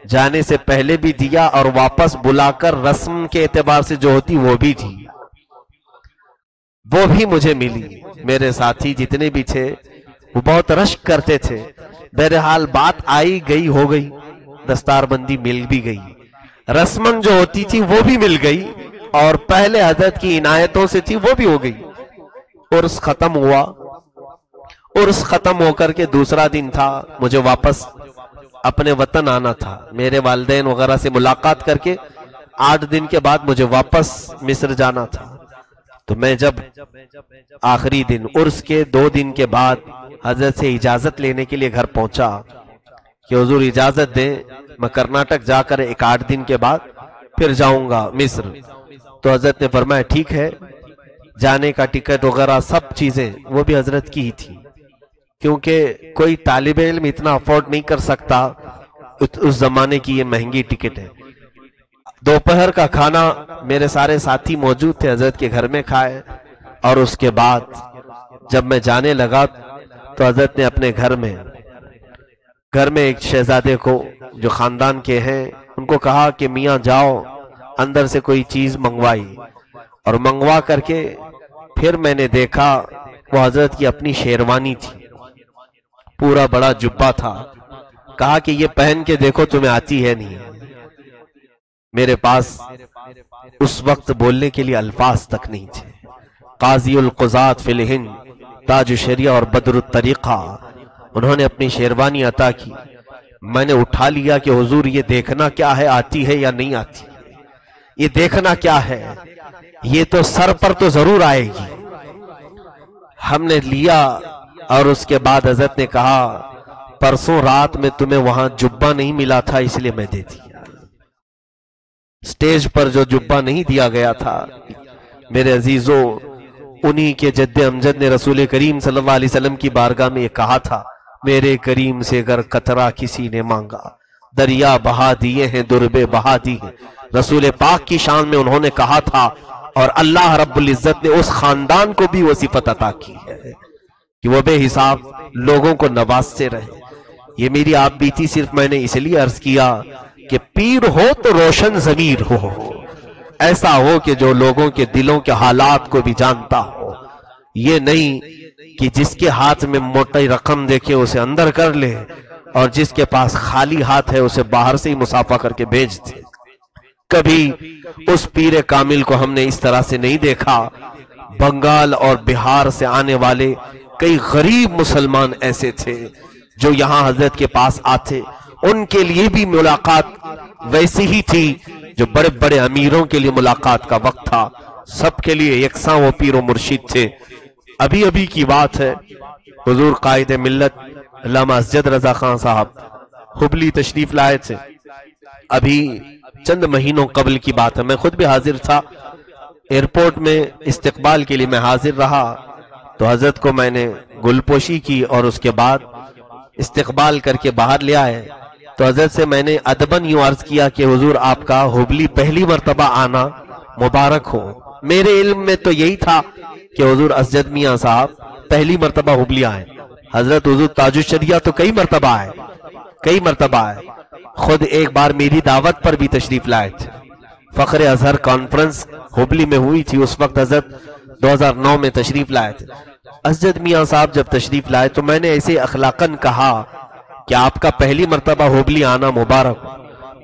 جانے سے پہلے بھی دیا اور واپس بلا کر رسم کے اعتبار سے جو ہوتی وہ بھی تھی، وہ بھی مجھے ملی۔ میرے ساتھی جتنے بھی تھے وہ بہت رشک کرتے تھے۔ بہرحال بات آئی گئی ہو گئی، دستار بندی مل بھی گئی، رسمن جو ہوتی تھی وہ بھی مل گئی، اور پہلے حضرت کی عنایتوں سے تھی وہ بھی ہو گئی۔ عرس ختم ہوا۔ عرس ختم ہو کر کے دوسرا دن تھا، مجھے واپس اپنے وطن آنا تھا۔ میرے والدین وغیرہ سے ملاقات کر کے 8 دن کے بعد مجھے واپس مصر جانا تھا۔ تو میں جب آخری دن عرس کے 2 دن کے بعد حضرت سے اجازت لینے کے لیے گھر پہنچا کہ حضور اجازت دیں، میں کرناٹک جا کر 1-8 دن کے بعد پھر جاؤں گا مصر۔ تو حضرت نے فرمایا ٹھیک ہے، جانے کا ٹکٹ وغیرہ سب چیزیں وہ بھی حضرت کی ہی تھی، کیونکہ کوئی طالب علم اتنا افورڈ نہیں کر سکتا، اس زمانے کی یہ مہنگی ٹکٹ ہے۔ دوپہر کا کھانا میرے سارے ساتھی موجود تھے، حضرت کے گھر میں کھائے، اور اس کے بعد جب میں جانے لگا تو حضرت نے اپنے گھر میں ایک شہزادے کو جو خاندان کے ہیں ان کو کہا کہ میاں جاؤ اندر سے کوئی چیز منگوائی، اور منگوا کر کے پھر میں نے دیکھا وہ حضرت کی اپنی شیروانی تھی، پورا بڑا جبہ تھا۔ کہا کہ یہ پہن کے دیکھو تمہیں آتی ہے نہیں۔ میرے پاس اس وقت بولنے کے لیے الفاظ تک نہیں تھے۔ قاضی القضات فی الہند، تاج الشریعہ اور بدر الطریقہ، انہوں نے اپنی شیروانی عطا کی۔ میں نے اٹھا لیا کہ حضور یہ دیکھنا کیا ہے، آتی ہے یا نہیں آتی، یہ دیکھنا کیا ہے، یہ تو سر پر تو ضرور آئے گی۔ ہم نے لیا، اور اس کے بعد حضرت نے کہا پرسوں رات میں تمہیں وہاں جبہ نہیں ملا تھا اس لیے میں دے دیا۔ سٹیج پر جو جبہ نہیں دیا گیا تھا میرے عزیزوں، انہی کے جد امجد نے رسول کریم صلی اللہ علیہ وسلم کی بارگاہ میں یہ کہا تھا، میرے کریم سے اگر قطرہ کسی نے مانگا دریا بہا دیے ہیں، دربے بہا دی ہیں۔ رسول پاک کی شان میں انہوں نے کہا تھا، اور اللہ رب العزت نے اس خاندان کو بھی وہ صفت عطا کی ہے کہ وہ بے حساب لوگوں کو نوازتے رہے۔ یہ میری آپ بیتی صرف میں نے اس لیے عرض کیا کہ پیر ہو تو روشن ضمیر ہو، ایسا ہو کہ جو لوگوں کے دلوں کے حالات کو بھی جانتا ہو، یہ نہیں کہ جس کے ہاتھ میں موٹی رقم دیکھے اسے اندر کر لے، اور جس کے پاس خالی ہاتھ ہے اسے باہر سے ہی مسافہ کر کے بھیج دے۔ کبھی اس پیر کامل کو ہم نے اس طرح سے نہیں دیکھا۔ بنگال اور بہار سے آنے والے کئی غریب مسلمان ایسے تھے جو یہاں حضرت کے پاس آتے، ان کے لیے بھی ملاقات ویسی ہی تھی جو بڑے بڑے امیروں کے لیے ملاقات کا وقت تھا۔ سب کے لیے یکساں وہ پیر و مرشد تھے۔ ابھی کی بات ہے، حضور قائد ملت علامہ اسجد رضا خان صاحب حبلی تشریف لائے تھے۔ ابھی چند مہینوں قبل کی بات ہے، میں خود بھی حاضر تھا، ایئرپورٹ میں استقبال کے لیے میں حاضر رہا۔ تو حضرت کو میں نے گل پوشی کی اور اس کے بعد استقبال کر کے باہر لے آئے۔ تو حضرت سے میں نے ادباً یوں عرض کیا کہ حضور آپ کا حبلی پہلی مرتبہ آنا مبارک ہو۔ میرے علم میں تو یہی تھا کہ حضور اسجد میاں صاحب پہلی مرتبہ حبلی آئے، حضرت حضور تاج الشریعہ تو کئی مرتبہ آئے۔ خود ایک بار میری دعوت پر بھی تشریف لائے تھے. فخر ازہر کانفرنس ہبلی میں ہوئی تھی، اس وقت حضرت 2009 میں تشریف لائے تھے. اسجد میاں صاحب جب تشریف لائے تو میں نے ایسے اخلاقاً کہا کہ آپ کا پہلی مرتبہ ہبلی آنا مبارک.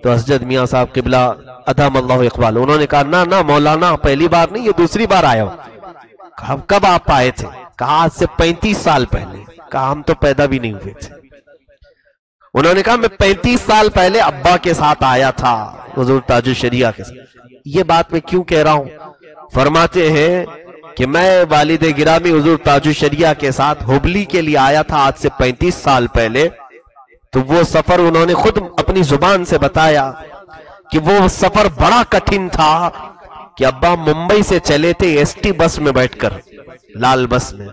تو اسجد میاں صاحب قبلہ ادام اللہ اقبال، انہوں نے کہا نہ مولانا پہلی بار نہیں، یہ دوسری بار آیا ہوں. کہا کب آپ آئے تھے؟ کہا آج سے 35 سال پہلے. کہا ہم تو پیدا بھی نہیں ہوئے تھے. انہوں نے کہا میں 35 سال پہلے ابا کے ساتھ آیا تھا حضور تاج الشریعہ کے ساتھ. یہ بات میں کیوں کہہ رہا ہوں؟ فرماتے ہیں کہ میں والد گرامی حضور تاج الشریعہ کے ساتھ ہبلی کے لیے آیا تھا آج سے 35 سال پہلے. تو وہ سفر انہوں نے خود اپنی زبان سے بتایا کہ وہ سفر بڑا کٹھن تھا کہ ابا ممبئی سے چلے تھے ایس ٹی بس میں بیٹھ کر، لال بس میں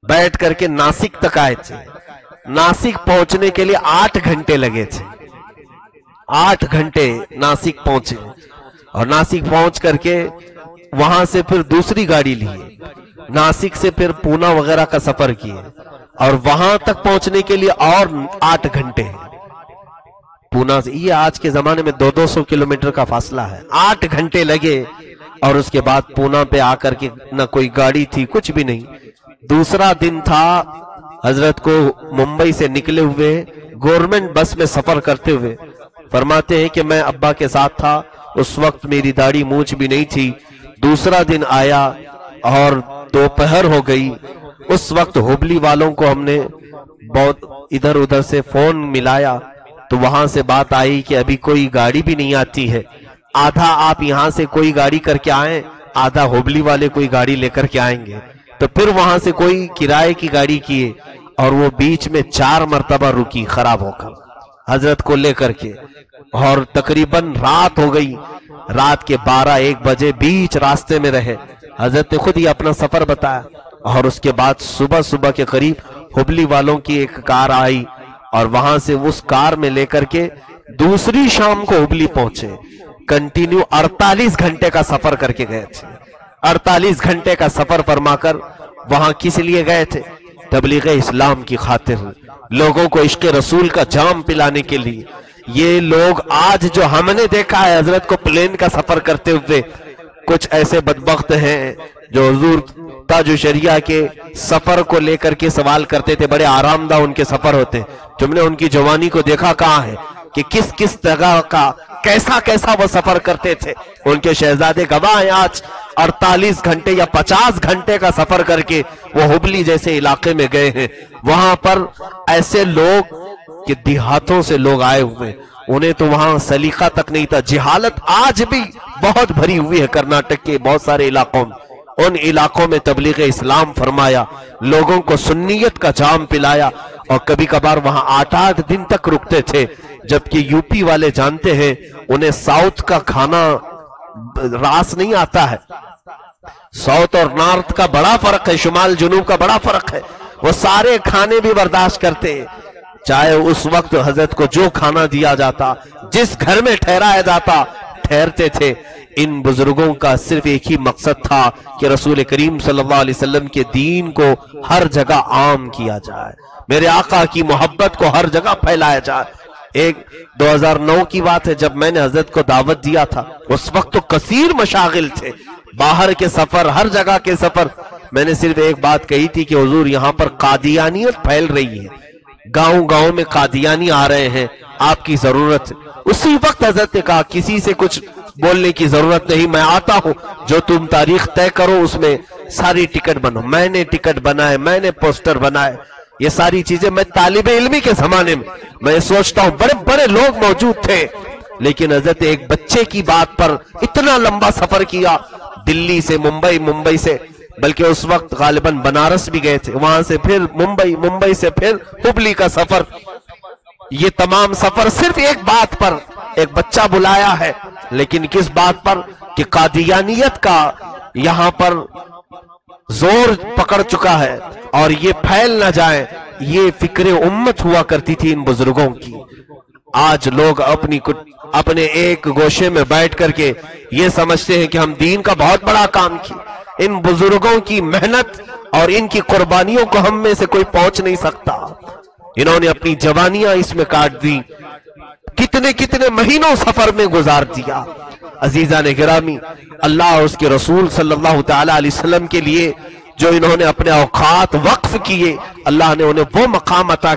بیٹھ کر کے ناسک تک آئے تھے. ناسک پہنچنے کے لیے 8 گھنٹے لگے تھے. 8 گھنٹے ناسک پہنچے اور ناسک پہنچ کر کے وہاں سے پھر دوسری گاڑی لیے، ناسک سے پھر پونا وغیرہ کا سفر کیے اور وہاں تک پہنچنے کے لیے اور 8 گھنٹے. پونا سے یہ آج کے زمانے میں 200 کلومیٹر کا فاصلہ ہے. 8 گھنٹے لگے اور اس کے بعد پونا پہ آ کر کے نہ کوئی گاڑی تھی، کچھ بھی نہیں. دوسرا دن تھا حضرت کو ممبئی سے نکلے ہوئے گورنمنٹ بس میں سفر کرتے ہوئے. فرماتے ہیں کہ میں ابا کے ساتھ تھا، اس وقت میری داڑھی مونچھ بھی نہیں تھی. دوسرا دن آیا اور دوپہر ہو گئی. اس وقت ہبلی والوں کو ہم نے بہت ادھر ادھر سے فون ملایا تو وہاں سے بات آئی کہ ابھی کوئی گاڑی بھی نہیں آتی ہے. آدھا آپ یہاں سے کوئی گاڑی کر کے آئیں، آدھا ہبلی والے کوئی گاڑی لے کر کے آئیں گے. تو پھر وہاں سے کوئی کرائے کی گاڑی کیے اور وہ بیچ میں 4 مرتبہ رکی خراب ہو کر حضرت کو لے کر کے، اور تقریباً رات ہو گئی. رات کے 12-1 بجے بیچ راستے میں رہے. حضرت نے خود ہی اپنا سفر بتایا اور اس کے بعد صبح کے قریب ہبلی والوں کی ایک کار آئی اور وہاں سے اس کار میں لے کر کے دوسری شام کو ہبلی پہنچے. کنٹینیو 48 گھنٹے کا سفر کر کے گئے تھے. 48 گھنٹے کا سفر فرما کر وہاں کس لیے گئے تھے؟ تبلیغ اسلام کی خاطر، لوگوں کو عشق رسول کا جام پلانے کے لیے. یہ لوگ آج جو ہم نے دیکھا ہے حضرت کو پلین کا سفر کرتے ہوئے، کچھ ایسے بدبخت ہیں جو حضور تاج الشریعہ کے سفر کو لے کر کے سوال کرتے تھے. بڑے آرام دہ ان کے سفر ہوتے. تم نے ان کی جوانی کو دیکھا کہاں ہے کہ کس جگہ کا کیسا وہ سفر کرتے تھے. ان کے شہزادے گواہ ہیں آج 48 گھنٹے یا 50 گھنٹے کا سفر کر کے وہ ہبلی جیسے علاقے میں گئے ہیں. وہاں پر ایسے لوگ کہ دیہاتوں سے لوگ آئے ہوئے، انہیں تو وہاں سلیقہ تک نہیں تھا. جہالت آج بھی بہت بھری ہوئی ہے کرناٹک کے بہت سارے علاقوں میں. ان علاقوں میں تبلیغ اسلام فرمایا، لوگوں کو سنیت کا جام پلایا اور کبھی کبھار وہاں 8 دن تک رکتے تھے. جبکہ یو پی والے جانتے ہیں انہیں ساؤتھ کا کھانا راس نہیں آتا ہے. ساؤتھ اور نارتھ کا بڑا فرق ہے، شمال جنوب کا بڑا فرق ہے. وہ سارے کھانے بھی برداشت کرتے ہیں، چاہے اس وقت حضرت کو جو کھانا دیا جاتا، جس گھر میں ٹھہرایا جاتا ٹھہرتے تھے. ان بزرگوں کا صرف ایک ہی مقصد تھا کہ رسول کریم صلی اللہ علیہ وسلم کے دین کو ہر جگہ عام کیا جائے، میرے آقا کی محبت کو ہر جگہ پھیلایا جائے. ایک 2009 کی بات ہے جب میں نے حضرت کو دعوت دیا تھا، اس وقت تو کثیر مشاغل تھے، باہر کے سفر، ہر جگہ کے سفر. میں نے صرف ایک بات کہی تھی کہ حضور یہاں پر قادیانیت پھیل رہی ہے، گاؤں میں قادیانی آ رہے ہیں، آپ کی ضرورت ہے. اسی وقت حضرت نے کہا کسی سے کچھ بولنے کی ضرورت نہیں، میں آتا ہوں، جو تم تاریخ طے کرو اس میں ساری ٹکٹ بنو. میں نے ٹکٹ بنائے، میں نے پوسٹر بنائے، یہ ساری چیزیں. میں طالب علمی کے زمانے میں سوچتا ہوں بڑے بڑے لوگ موجود تھے، لیکن حضرت ایک بچے کی بات پر اتنا لمبا سفر کیا، دلی سے ممبئی سے، بلکہ اس وقت غالباً بنارس بھی گئے تھے، وہاں سے پھر ممبئی سے پھر ہبلی کا سفر. یہ تمام سفر صرف ایک بات پر، ایک بچہ بلایا ہے، لیکن کس بات پر کہ قادیانیت کا یہاں پر زور پکڑ چکا ہے اور یہ پھیل نہ جائے. یہ فکر امت ہوا کرتی تھی ان بزرگوں کی. آج لوگ اپنے ایک گوشے میں بیٹھ کر کے یہ سمجھتے ہیں کہ ہم دین کا بہت بڑا کام کیا. ان بزرگوں کی محنت اور ان کی قربانیوں کو ہم میں سے کوئی پہنچ نہیں سکتا. انہوں نے اپنی جوانیاں اس میں کاٹ دی. کتنے کتنے مہینوں سفر میں گزار دیا۔ عزیزان گرامی، اللہ اور اس کے رسول صلی اللہ تعالی علیہ وسلم کے لیے جو انہوں نے اپنے اوقات وقف کیے، اللہ نے انہیں وہ مقام عطا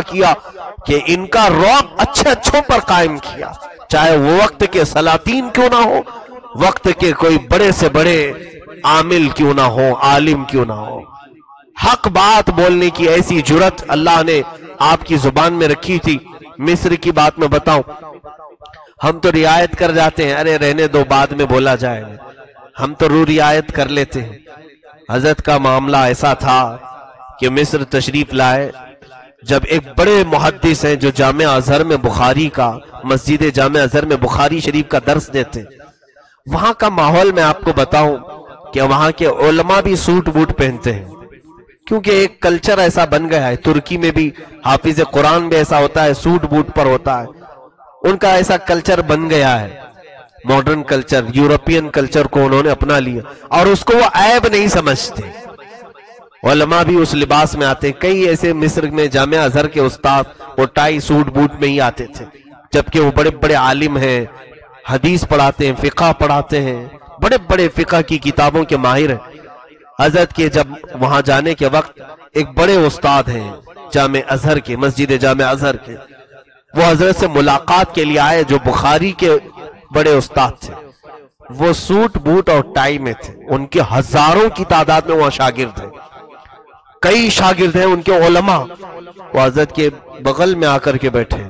کیا کہ ان کا رعب اچھے اچھوں پر قائم کیا، چاہے وہ وقت کے سلاطین کیوں نہ ہو، وقت کے کوئی بڑے سے بڑے عامل کیوں نہ ہو، عالم کیوں نہ ہو، حق بات بولنے کی ایسی جرت اللہ نے آپ کی زبان میں رکھی تھی۔ مصر کی بات میں بتاؤں، ہم تو رعایت کر جاتے ہیں، ارے رہنے دو بعد میں بولا جائے گا، ہم تو رعایت کر لیتے ہیں۔ حضرت کا معاملہ ایسا تھا کہ مصر تشریف لائے، جب ایک بڑے محدث ہیں جو جامع ازہر میں بخاری کا، مسجد جامع ازہر میں بخاری شریف کا درس دیتے، وہاں کا ماحول میں آپ کو بتاؤں کہ وہاں کے علماء بھی سوٹ بوٹ پہنتے ہیں، کیونکہ ایک کلچر ایسا بن گیا ہے۔ ترکی میں بھی حافظ قرآن بھی ایسا ہوتا ہے، سوٹ بوٹ پر ہوتا ہے، ان کا ایسا کلچر بن گیا ہے۔ ماڈرن کلچر، یورپین کلچر کو انہوں نے اپنا لیا اور اس کو وہ عیب نہیں سمجھتے۔ علماء بھی اس لباس میں آتے ہیں، کئی ایسے مصر میں جامع ازہر کے استاد وہ ٹائی سوٹ بوٹ میں ہی آتے تھے، جبکہ وہ بڑے بڑے عالم ہیں، حدیث پڑھاتے ہیں، فقہ پڑھاتے ہیں، بڑے بڑے فقہ کی کتابوں کے ماہر ہیں۔ حضرت کے جب وہاں جانے کے وقت ایک بڑے استاد ہیں جامع ازہر کے، مسجد جامع ازہر کے، وہ حضرت سے ملاقات کے لیے آئے، جو بخاری کے بڑے استاد تھے، وہ سوٹ بوٹ اور ٹائی میں تھے، ان کے ہزاروں کی تعداد میں وہاں شاگرد ہیں، کئی شاگرد ہیں ان کے علماء، وہ حضرت کے بغل میں آ کر کے بیٹھے،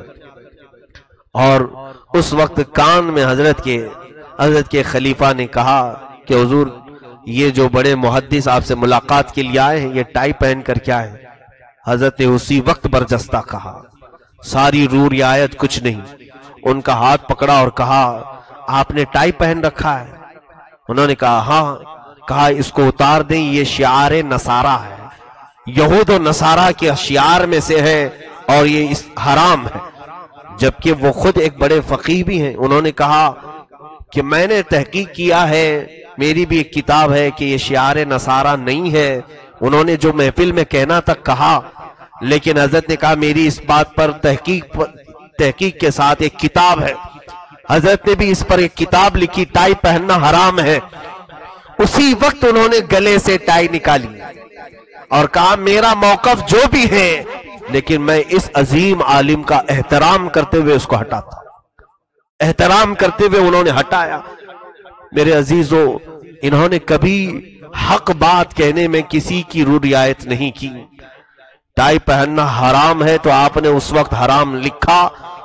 اور اس وقت کان میں حضرت کے خلیفہ نے کہا کہ حضور یہ جو بڑے محدث آپ سے ملاقات کے لیے آئے ہیں، یہ ٹائی پہن کر کیا ہے؟ حضرت نے اسی وقت برجستہ کہا، ساری رعایت کچھ نہیں، ان کا ہاتھ پکڑا اور کہا آپ نے ٹائی پہن رکھا ہے؟ انہوں نے کہا ہاں۔ کہا اس کو اتار دیں، یہ شعار نصارہ ہے، یہود و نصارہ کے شعار میں سے ہے اور یہ حرام ہے، جبکہ وہ خود ایک بڑے فقیہ بھی ہیں۔ انہوں نے کہا کہ میں نے تحقیق کیا ہے، میری بھی ایک کتاب ہے کہ یہ شعار نصارہ نہیں ہے۔ انہوں نے جو محفل میں کہنا تک کہا، لیکن حضرت نے کہا میری اس بات پر تحقیق کے ساتھ ایک کتاب ہے، حضرت نے بھی اس پر ایک کتاب لکھی، ٹائی پہننا حرام ہے۔ اسی وقت انہوں نے گلے سے ٹائی نکالی اور کہا میرا موقف جو بھی ہے، لیکن میں اس عظیم عالم کا احترام کرتے ہوئے اس کو ہٹاتا، احترام کرتے ہوئے انہوں نے ہٹایا۔ میرے عزیزو، انہوں نے کبھی حق بات کہنے میں کسی کی رعایت نہیں کی۔ ٹائی پہننا حرام ہے تو آپ نے اس وقت حرام لکھا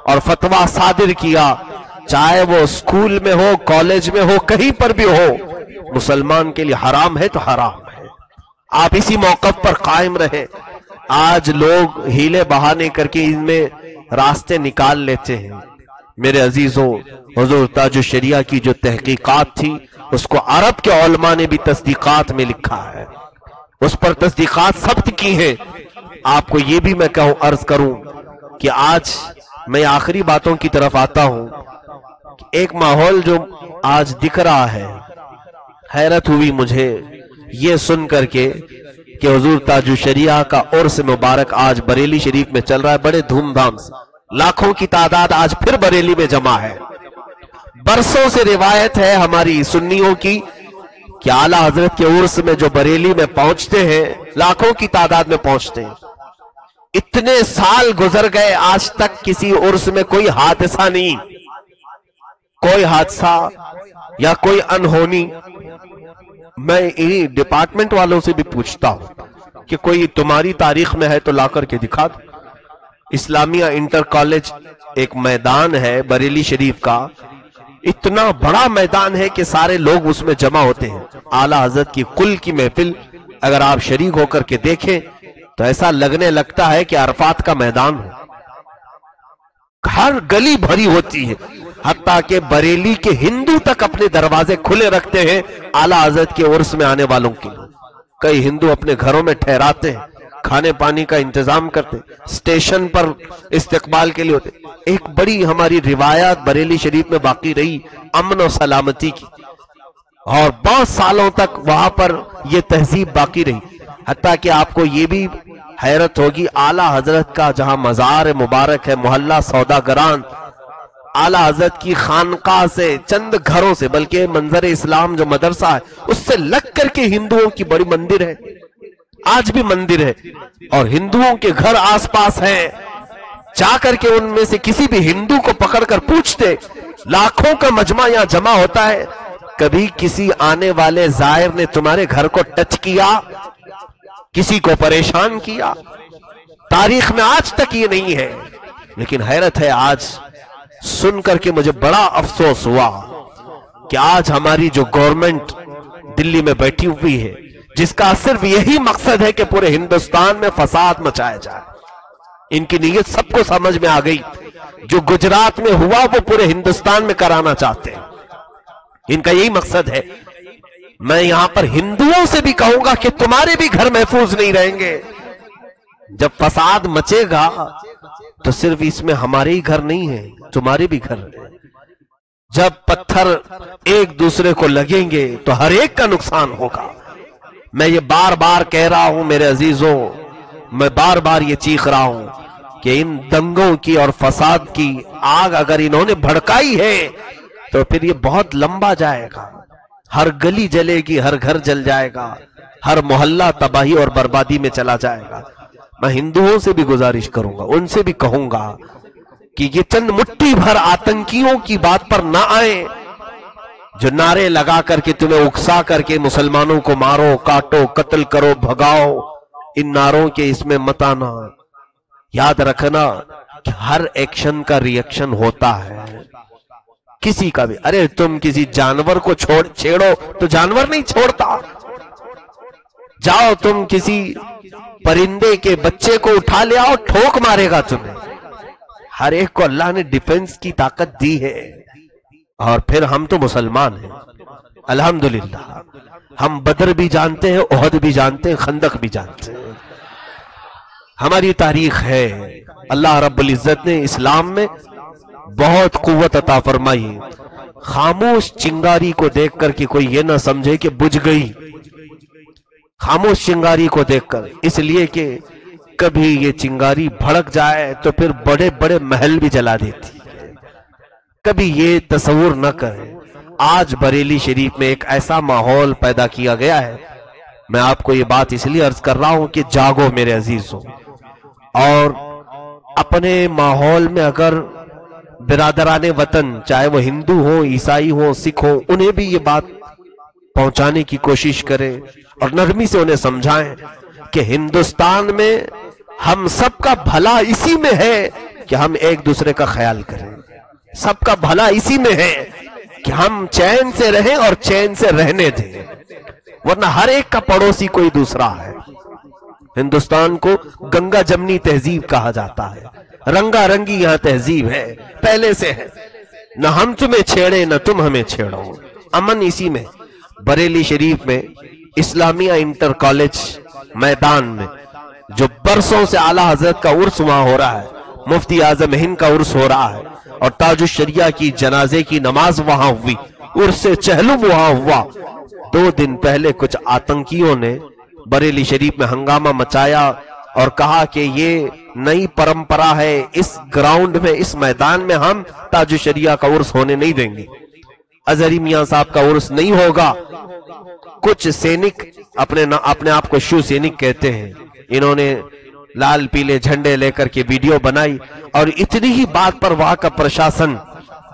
اور فتویٰ صادر کیا، چاہے وہ اسکول میں ہو، کالج میں ہو، کہیں پر بھی ہو، مسلمان کے لیے حرام ہے تو حرام ہے، آپ اسی موقف پر قائم رہیں۔ آج لوگ ہیلے بہانے کر کے ان میں راستے نکال لیتے ہیں۔ میرے عزیزوں، حضور تاج الشریعہ کی جو تحقیقات تھی، اس کو عرب کے علماء نے بھی تصدیقات میں لکھا ہے، اس پر تصدیقات ثبت کی ہیں۔ آپ کو یہ بھی میں عرض کروں کہ آج میں آخری باتوں کی طرف آتا ہوں، ایک ماحول جو آج دکھ رہا ہے، حیرت ہوئی مجھے یہ سن کر کے کہ حضور تاج الشریعہ کا عرس مبارک آج بریلی شریف میں چل رہا ہے، بڑے دھوم دھام سے، لاکھوں کی تعداد آج پھر بریلی میں جمع ہے۔ برسوں سے روایت ہے ہماری سنیوں کی کہ اعلیٰ حضرت کے عرس میں جو بریلی میں پہنچتے ہیں، لاکھوں کی تعداد میں پہنچتے ہیں۔ اتنے سال گزر گئے، آج تک کسی عرس میں کوئی حادثہ نہیں، کوئی حادثہ یا کوئی انہونی۔ میں انہی ڈپارٹمنٹ والوں سے بھی پوچھتا ہوں کہ کوئی تمہاری تاریخ میں ہے تو لا کر کے دکھا دو۔ اسلامیہ انٹر کالج ایک میدان ہے بریلی شریف کا، اتنا بڑا میدان ہے کہ سارے لوگ اس میں جمع ہوتے ہیں۔ اعلیٰ حضرت کی کل کی محفل اگر آپ شریک ہو کر کے دیکھیں تو ایسا لگتا ہے کہ عرفات کا میدان ہو، ہر گلی بھری ہوتی ہے، حتیٰ کہ بریلی کے ہندو تک اپنے دروازے کھلے رکھتے ہیں اعلیٰ حضرت کے عرس میں آنے والوں کے لیے۔ کئی ہندو اپنے گھروں میں ٹھہراتے ہیں، کھانے پانی کا انتظام کرتے، اسٹیشن پر استقبال کے لیے ہوتے۔ ایک بڑی ہماری روایات بریلی شریف میں باقی رہی امن و سلامتی کی، اور بہت سالوں تک وہاں پر یہ تہذیب باقی رہی، حتیٰ کہ آپ کو یہ بھی حیرت ہوگی اعلیٰ حضرت کا جہاں مزار مبارک ہے محلہ سوداگران، اعلیٰ حضرت کی خانقاہ سے چند گھروں سے، بلکہ منظر اسلام جو مدرسہ ہے اس سے لگ کر کے ہندوؤں کی بڑی مندر ہے، آج بھی مندر ہے، اور ہندوؤں کے گھر آس پاس ہیں۔ جا کر کے ان میں سے کسی بھی ہندو کو پکڑ کر پوچھتے، لاکھوں کا مجمع یہاں جمع ہوتا ہے، کبھی کسی آنے والے زائر نے تمہارے گھر کو ٹچ کیا، کسی کو پریشان کیا؟ تاریخ میں آج تک یہ نہیں ہے۔ لیکن حیرت ہے، آج سن کر کے مجھے بڑا افسوس ہوا کہ آج ہماری جو گورنمنٹ دلی میں بیٹھی ہوئی ہے، جس کا صرف یہی مقصد ہے کہ پورے ہندوستان میں فساد مچایا جائے، ان کی نیت سب کو سمجھ میں آ گئی۔ جو گجرات میں ہوا وہ پورے ہندوستان میں کرانا چاہتے ہیں، ان کا یہی مقصد ہے۔ میں یہاں پر ہندوؤں سے بھی کہوں گا کہ تمہارے بھی گھر محفوظ نہیں رہیں گے۔ جب فساد مچے گا تو صرف اس میں ہمارے ہی گھر نہیں ہیں، تمہارے بھی گھر ہیں۔ جب پتھر ایک دوسرے کو لگیں گے تو ہر ایک کا نقصان ہوگا۔ میں یہ بار بار کہہ رہا ہوں میرے عزیزوں، میں بار بار یہ چیخ رہا ہوں کہ ان دنگوں کی اور فساد کی آگ اگر انہوں نے بھڑکائی ہے تو پھر یہ بہت لمبا جائے گا، ہر گلی جلے گی، ہر گھر جل جائے گا، ہر محلہ تباہی اور بربادی میں چلا جائے گا۔ میں ہندوؤں سے بھی گزارش کروں گا، ان سے بھی کہوں گا کہ یہ چند مٹھی بھر آتنکیوں کی بات پر نہ آئیں جو نعرے لگا کر کے تمہیں اکسا کر کے مسلمانوں کو مارو، کاٹو، قتل کرو، بھگاؤ، ان نعروں کے اس میں مت آنا۔ یاد رکھنا کہ ہر ایکشن کا ری ایکشن ہوتا ہے، کسی کا بھی۔ ارے تم کسی جانور کو چھیڑو تو جانور نہیں چھوڑتا، جاؤ تم کسی پرندے کے بچے کو اٹھا لے آؤ، ٹھوک مارے گا تمہیں۔ ہر ایک کو اللہ نے ڈیفنس کی طاقت دی ہے، اور پھر ہم تو مسلمان ہیں الحمدللہ۔ ہم بدر بھی جانتے ہیں، احد بھی جانتے ہیں، خندق بھی جانتے ہیں، ہماری تاریخ ہے۔ اللہ رب العزت نے اسلام میں بہت قوت عطا فرمائی۔ خاموش چنگاری کو دیکھ کر کے کوئی یہ نہ سمجھے کہ بجھ گئی، خاموش چنگاری کو دیکھ کر، اس لیے کہ کبھی یہ چنگاری بھڑک جائے تو پھر بڑے بڑے محل بھی جلا دیتی ہے۔ کبھی یہ تصور نہ کریں۔ آج بریلی شریف میں ایک ایسا ماحول پیدا کیا گیا ہے، میں آپ کو یہ بات اس لیے عرض کر رہا ہوں کہ جاگو میرے عزیزوں، اور اپنے ماحول میں اگر برادران وطن، چاہے وہ ہندو ہوں، عیسائی ہوں، سکھ ہوں، انہیں بھی یہ بات پہنچانے کی کوشش کریں اور نرمی سے انہیں سمجھائیں کہ ہندوستان میں ہم سب کا بھلا اسی میں ہے کہ ہم ایک دوسرے کا خیال کریں، سب کا بھلا اسی میں ہے کہ ہم چین سے رہیں اور چین سے رہنے دیں، ورنہ ہر ایک کا پڑوسی کوئی دوسرا ہے۔ ہندوستان کو گنگا جمنی تہذیب کہا جاتا ہے، رنگا رنگی یہاں تہذیب ہے، پہلے سے ہے، نہ ہم تمہیں چھیڑے نہ تم ہمیں چھیڑو، امن اسی میں۔ بریلی شریف میں اسلامیہ انٹر کالج میدان میں جو برسوں سے اعلیٰ حضرت کا عرس وہاں ہو رہا ہے، مفتی اعظم ہند کا عرس ہو رہا ہے، اور تاج الشریعہ کی جنازے کی نماز وہاں ہوئی، عرس چہلم وہاں ہوا۔ 2 دن پہلے کچھ آتنکیوں نے بریلی شریف میں ہنگامہ مچایا اور کہا کہ یہ نئی پرمپرا ہے، اس گراؤنڈ میں، اس میدان میں ہم تاج الشریعہ کا عرس ہونے نہیں دیں گے، اظہری میاں صاحب کا عرس نہیں ہوگا۔ کچھ سینک اپنے آپ کو شیو سینک کہتے ہیں، انہوں نے لال پیلے جھنڈے لے کر کے ویڈیو بنائی، اور اتنی ہی بات پر وہاں کا پرشاسن،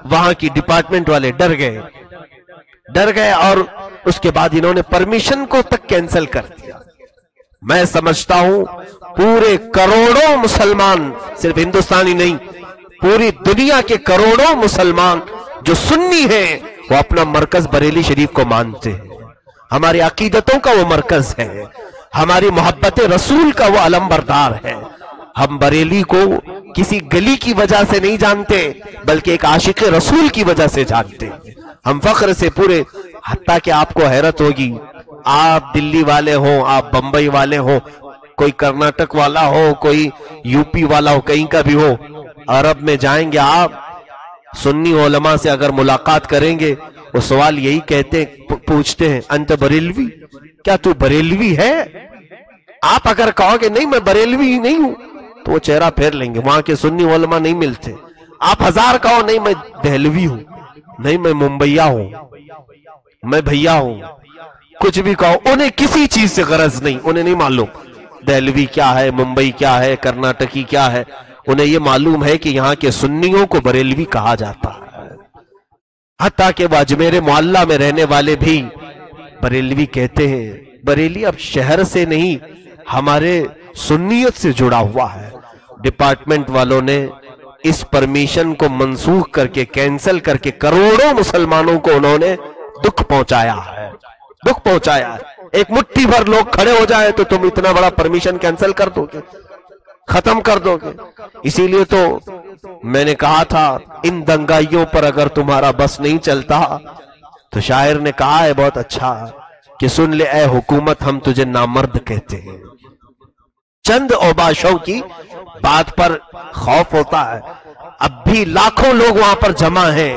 وہاں کی ڈپارٹمنٹ والے ڈر گئے اور اس کے بعد انہوں نے پرمیشن کو تک کینسل کر دیا۔ میں سمجھتا ہوں پورے کروڑوں مسلمان، صرف ہندوستانی نہیں، پوری دنیا کے کروڑوں مسلمان جو سنی ہیں وہ اپنا مرکز بریلی شریف کو مانتے ہیں، ہماری عقیدتوں کا وہ مرکز ہے، ہماری محبت رسول کا وہ علم بردار ہے۔ ہم بریلی کو کسی گلی کی وجہ سے نہیں جانتے بلکہ ایک عاشق رسول کی وجہ سے جانتے ہیں۔ ہم فخر سے پورے، حتیٰ کہ آپ کو حیرت ہوگی، آپ دلی والے ہوں، آپ بمبئی والے ہوں، کوئی کرناٹک والا ہو، کوئی یو پی والا ہو، کہیں کا بھی ہو، عرب میں جائیں گے آپ، سنی علماء سے اگر ملاقات کریں گے وہ سوال یہی پوچھتے ہیں، انت بریلوی، کیا تو بریلوی ہے؟ آپ اگر کہو کہ نہیں میں بریلوی ہی نہیں ہوں تو وہ چہرہ پھیر لیں گے، وہاں کے سنی علماء نہیں ملتے. آپ ہزار کہو نہیں میں دہلوی ہوں، نہیں میں ممبئیا ہوں، میں بھیا ہوں، کچھ بھی کہو، انہیں کسی چیز سے غرض نہیں. انہیں نہیں معلوم دہلوی کیا ہے، ممبئی کیا ہے، کرناٹکی کیا ہے. انہیں یہ معلوم ہے کہ یہاں کے سنیوں کو بریلوی کہا جاتا ہے. حتیٰ کہ وہ اجمیر معلیٰ میں رہنے والے بھی بریلوی کہتے ہیں. بریلی اب شہر سے نہیں ہمارے سنیت سے جڑا ہوا ہے. ڈپارٹمنٹ والوں نے اس پرمیشن کو منسوخ کر کے کینسل کر کے کروڑوں مسلمانوں کو انہوں نے دکھ پہنچایا ہے، دکھ پہنچایا ہے. ایک مٹھی بھر لوگ کھڑے ہو جائے تو تم اتنا بڑا پرمیشن کینسل کر دو گے، ختم کر دو گے. اسی لیے تو میں نے کہا تھا ان دنگائیوں پر اگر تمہارا بس نہیں چلتا تو شاعر نے کہا ہے بہت اچھا کہ سن لے اے حکومت ہم تجھے نامرد کہتے ہیں. چند اوباشوں کی بات پر خوف ہوتا ہے. اب بھی لاکھوں لوگ وہاں پر جمع ہیں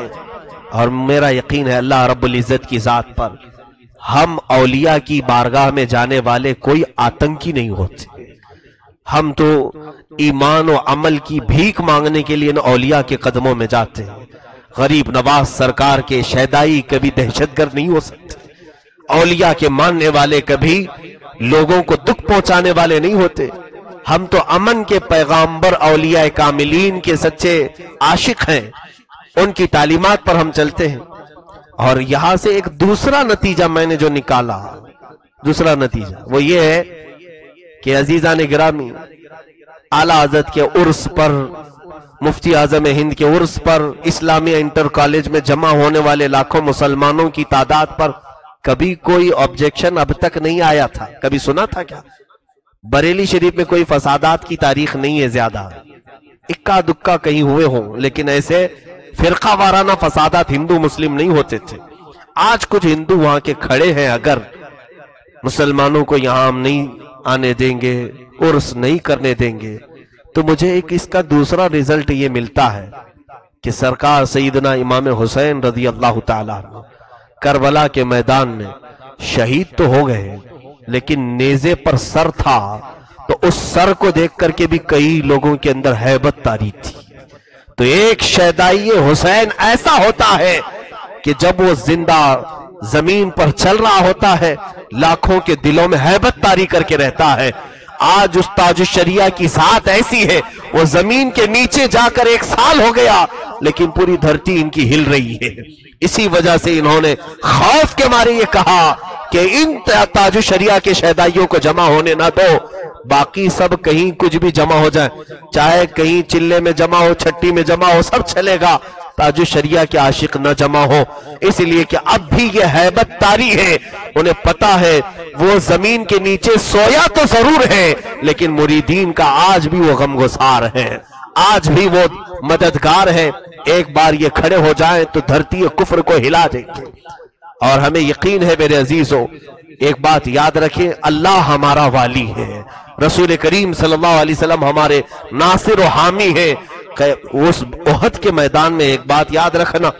اور میرا یقین ہے اللہ رب العزت کی ذات پر ہم اولیاء کی بارگاہ میں جانے والے کوئی آتنکی نہیں ہوتے. ہم تو ایمان و عمل کی بھیک مانگنے کے لیے اولیاء کے قدموں میں جاتے ہیں. غریب نواز سرکار کے شیدائی کبھی دہشت گرد نہیں ہو سکتے. اولیاء کے ماننے والے کبھی لوگوں کو دکھ پہنچانے والے نہیں ہوتے. ہم تو امن کے پیغامبر اولیاء کاملین کے سچے عاشق ہیں، ان کی تعلیمات پر ہم چلتے ہیں. اور یہاں سے ایک دوسرا نتیجہ میں نے جو نکالا، دوسرا نتیجہ وہ یہ ہے کہ عزیزان گرامی اعلیٰ حضرت کے عرس پر، مفتی اعظم ہند کے عرس پر، اسلامیہ انٹر کالج میں جمع ہونے والے لاکھوں مسلمانوں کی تعداد پر کبھی کوئی آبجیکشن اب تک نہیں آیا تھا. کبھی سنا تھا کیا؟ بریلی شریف میں کوئی فسادات کی تاریخ نہیں ہے زیادہ، اکا دکا کہیں ہوئے ہوں، لیکن ایسے فرقہ وارانہ فسادات ہندو مسلم نہیں ہوتے تھے. آج کچھ ہندو وہاں کے کھڑے ہیں اگر مسلمانوں کو یہاں ہم نہیں آنے دیں گے، عرس نہیں کرنے دیں گے، تو مجھے ایک اس کا دوسرا ریزلٹ یہ ملتا ہے کہ سرکار سیدنا امام حسین رضی اللہ تعالیٰ عنہ کربلا کے میدان میں شہید تو ہو گئے لیکن نیزے پر سر تھا، تو اس سر کو دیکھ کر کے بھی کئی لوگوں کے اندر ہیبت طاری تھی. تو ایک شیدائی حسین ایسا ہوتا ہے کہ جب وہ زندہ زمین پر چل رہا ہوتا ہے لاکھوں کے دلوں میں ہیبت طاری کر کے رہتا ہے. آج اس تاج الشریعہ کی ذات ایسی ہے وہ زمین کے نیچے جا کر 1 سال ہو گیا لیکن پوری دھرتی ان کی ہل رہی ہے. اسی وجہ سے انہوں نے خوف کے مارے یہ کہا کہ ان تاج الشریعہ کے شہدائیوں کو جمع ہونے نہ دو، باقی سب کہیں کچھ بھی جمع ہو جائے، چاہے کہیں چلے میں جمع ہو، چھٹی میں جمع ہو، سب چلے گا، تاج الشریعہ کے عاشق نہ جمع ہو. اس لیے کہ اب بھی یہ ہیبت طاری ہے. انہیں پتا ہے وہ زمین کے نیچے سویا تو ضرور ہے لیکن مریدین کا آج بھی وہ غمگسار ہے، آج بھی وہ مددگار ہے. ایک بار یہ کھڑے ہو جائیں تو دھرتی کفر کو ہلا دیں گے. اور ہمیں یقین ہے میرے عزیزوں، ایک بات یاد رکھیں، اللہ ہمارا والی ہے، رسول کریم صلی اللہ علیہ وسلم ہمارے ناصر و حامی ہیں. اس احد کے میدان میں ایک بات یاد رکھنا،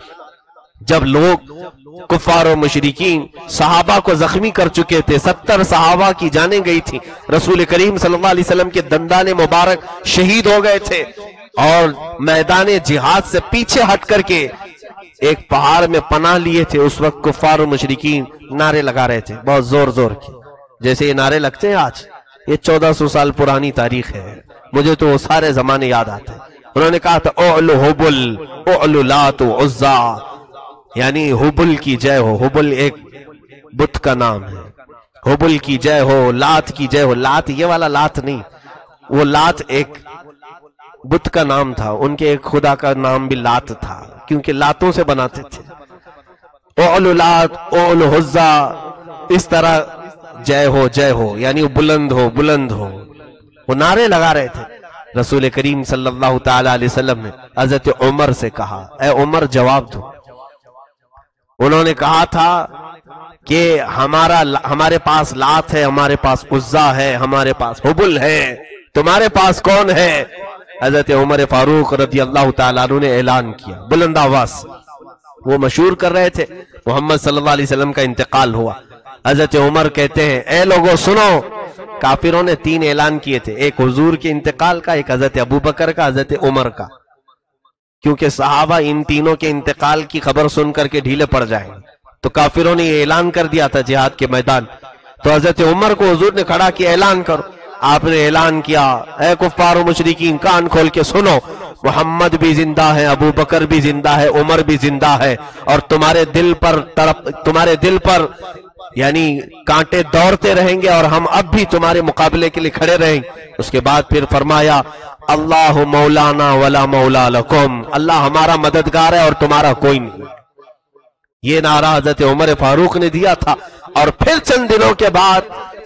جب لوگ کفار و مشرکین صحابہ کو زخمی کر چکے تھے، 70 صحابہ کی جانیں گئی تھی، رسول کریم صلی اللہ علیہ وسلم کے دندان مبارک شہید ہو گئے تھے، اور میدان جہاد سے پیچھے ہٹ کر کے ایک پہاڑ میں پناہ لیے تھے. اس وقت کفار و مشرکین نعرے لگا رہے تھے بہت زور زور کے، جیسے یہ نعرے لگتے ہیں آج. یہ 1400 سال پرانی تاریخ ہے، مجھے تو وہ سارے زمانے یاد آتے ہیں. انہوں نے کہا تھا اعلو حبل اعلو لات و عزا، یعنی حبل کی جے ہو. حبل ایک بت کا نام ہے، حبل کی جے ہو، لات کی جے ہو. لات یہ والا لات نہیں، وہ لات ایک بت کا نام تھا، ان کے ایک خدا کا نام بھی لات تھا کیونکہ لاتوں سے بناتے تھے. اعلو لات اعلو عزا، اس طرح جے ہو یعنی وہ بلند ہو بلند ہو. وہ نعرے لگا رہے تھے. رسول کریم صلی اللہ تعالی علیہ وسلم نے حضرت عمر سے کہا اے عمر جواب دو. انہوں نے کہا تھا کہ ہمارے پاس لات ہے، ہمارے پاس عزا ہے، ہمارے پاس حبل ہے، تمہارے پاس کون ہے؟ حضرت عمر فاروق رضی اللہ تعالیٰ عنہ نے اعلان کیا بلند آواز. وہ مشہور کر رہے تھے محمد صلی اللہ علیہ وسلم کا انتقال ہوا. حضرت عمر کہتے ہیں اے لوگوں سنو، کافروں نے 3 اعلان کیے تھے، ایک حضور کے انتقال کا، ایک حضرت ابوبکر کا، حضرت عمر کا، کیونکہ صحابہ ان تینوں کے انتقال کی خبر سن کر کے ڈھیلے پڑ جائیں گے، تو کافروں نے یہ اعلان کر دیا تھا جہاد کے میدان. تو حضرت عمر کو حضور نے کھڑا کیا، اعلان کرو. آپ نے اعلان کیا اے کفار و مشرکین کان کھول کے سنو، محمد بھی زندہ ہے، ابو بکر بھی زندہ ہے، عمر بھی زندہ ہے، اور تمہارے دل پر یعنی کانٹے دوڑتے رہیں گے، اور ہم اب بھی تمہارے مقابلے کے لیے کھڑے رہیں گے. اس کے بعد پھر فرمایا اللہ مولانا ولا مولا لکم، اللہ ہمارا مددگار ہے اور تمہارا کوئی نہیں. یہ نعرہ حضرت عمر فاروق نے دیا تھا. اور پھر چند دنوں کے بعد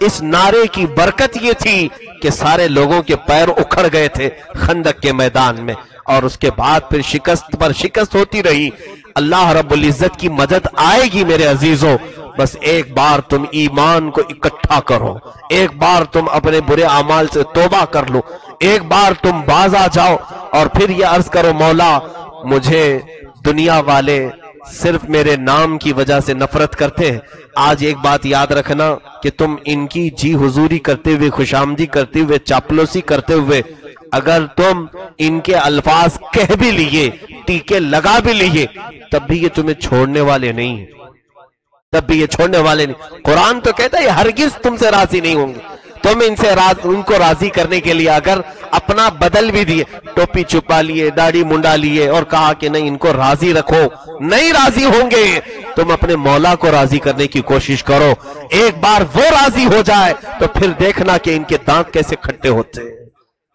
اس نعرے کی برکت یہ تھی کہ سارے لوگوں کے پیر اکھڑ گئے تھے خندق کے میدان میں، اور اس کے بعد پھر شکست پر شکست ہوتی رہی. اللہ رب العزت کی مدد آئے گی میرے عزیزوں، بس ایک بار تم ایمان کو اکٹھا کرو، ایک بار تم اپنے برے اعمال سے توبہ کر لو، ایک بار تم باز آ جاؤ، اور پھر یہ عرض کرو مولا مجھے دنیا والے صرف میرے نام کی وجہ سے نفرت کرتے ہیں. آج ایک بات یاد رکھنا کہ تم ان کی جی حضوری کرتے ہوئے، خوشامدی کرتے ہوئے، چاپلوسی کرتے ہوئے اگر تم ان کے الفاظ کہہ بھی لیے، ٹیکے لگا بھی لیے، تب بھی یہ تمہیں چھوڑنے والے نہیں ہیں، تب بھی یہ چھوڑنے والے نہیں. قرآن تو کہتا ہے یہ ہرگز تم سے راضی نہیں ہوں گے. تم ان کو راضی کرنے کے لیے اگر اپنا بدل بھی دیے، ٹوپی چھپا لیے، داڑھی منڈا لیے، اور کہا کہ نہیں ان کو راضی رکھو، نہیں راضی ہوں گے. تم اپنے مولا کو راضی کرنے کی کوشش کرو. ایک بار وہ راضی ہو جائے تو پھر دیکھنا کہ ان کے دانت کیسے کھٹے ہوتے ہیں.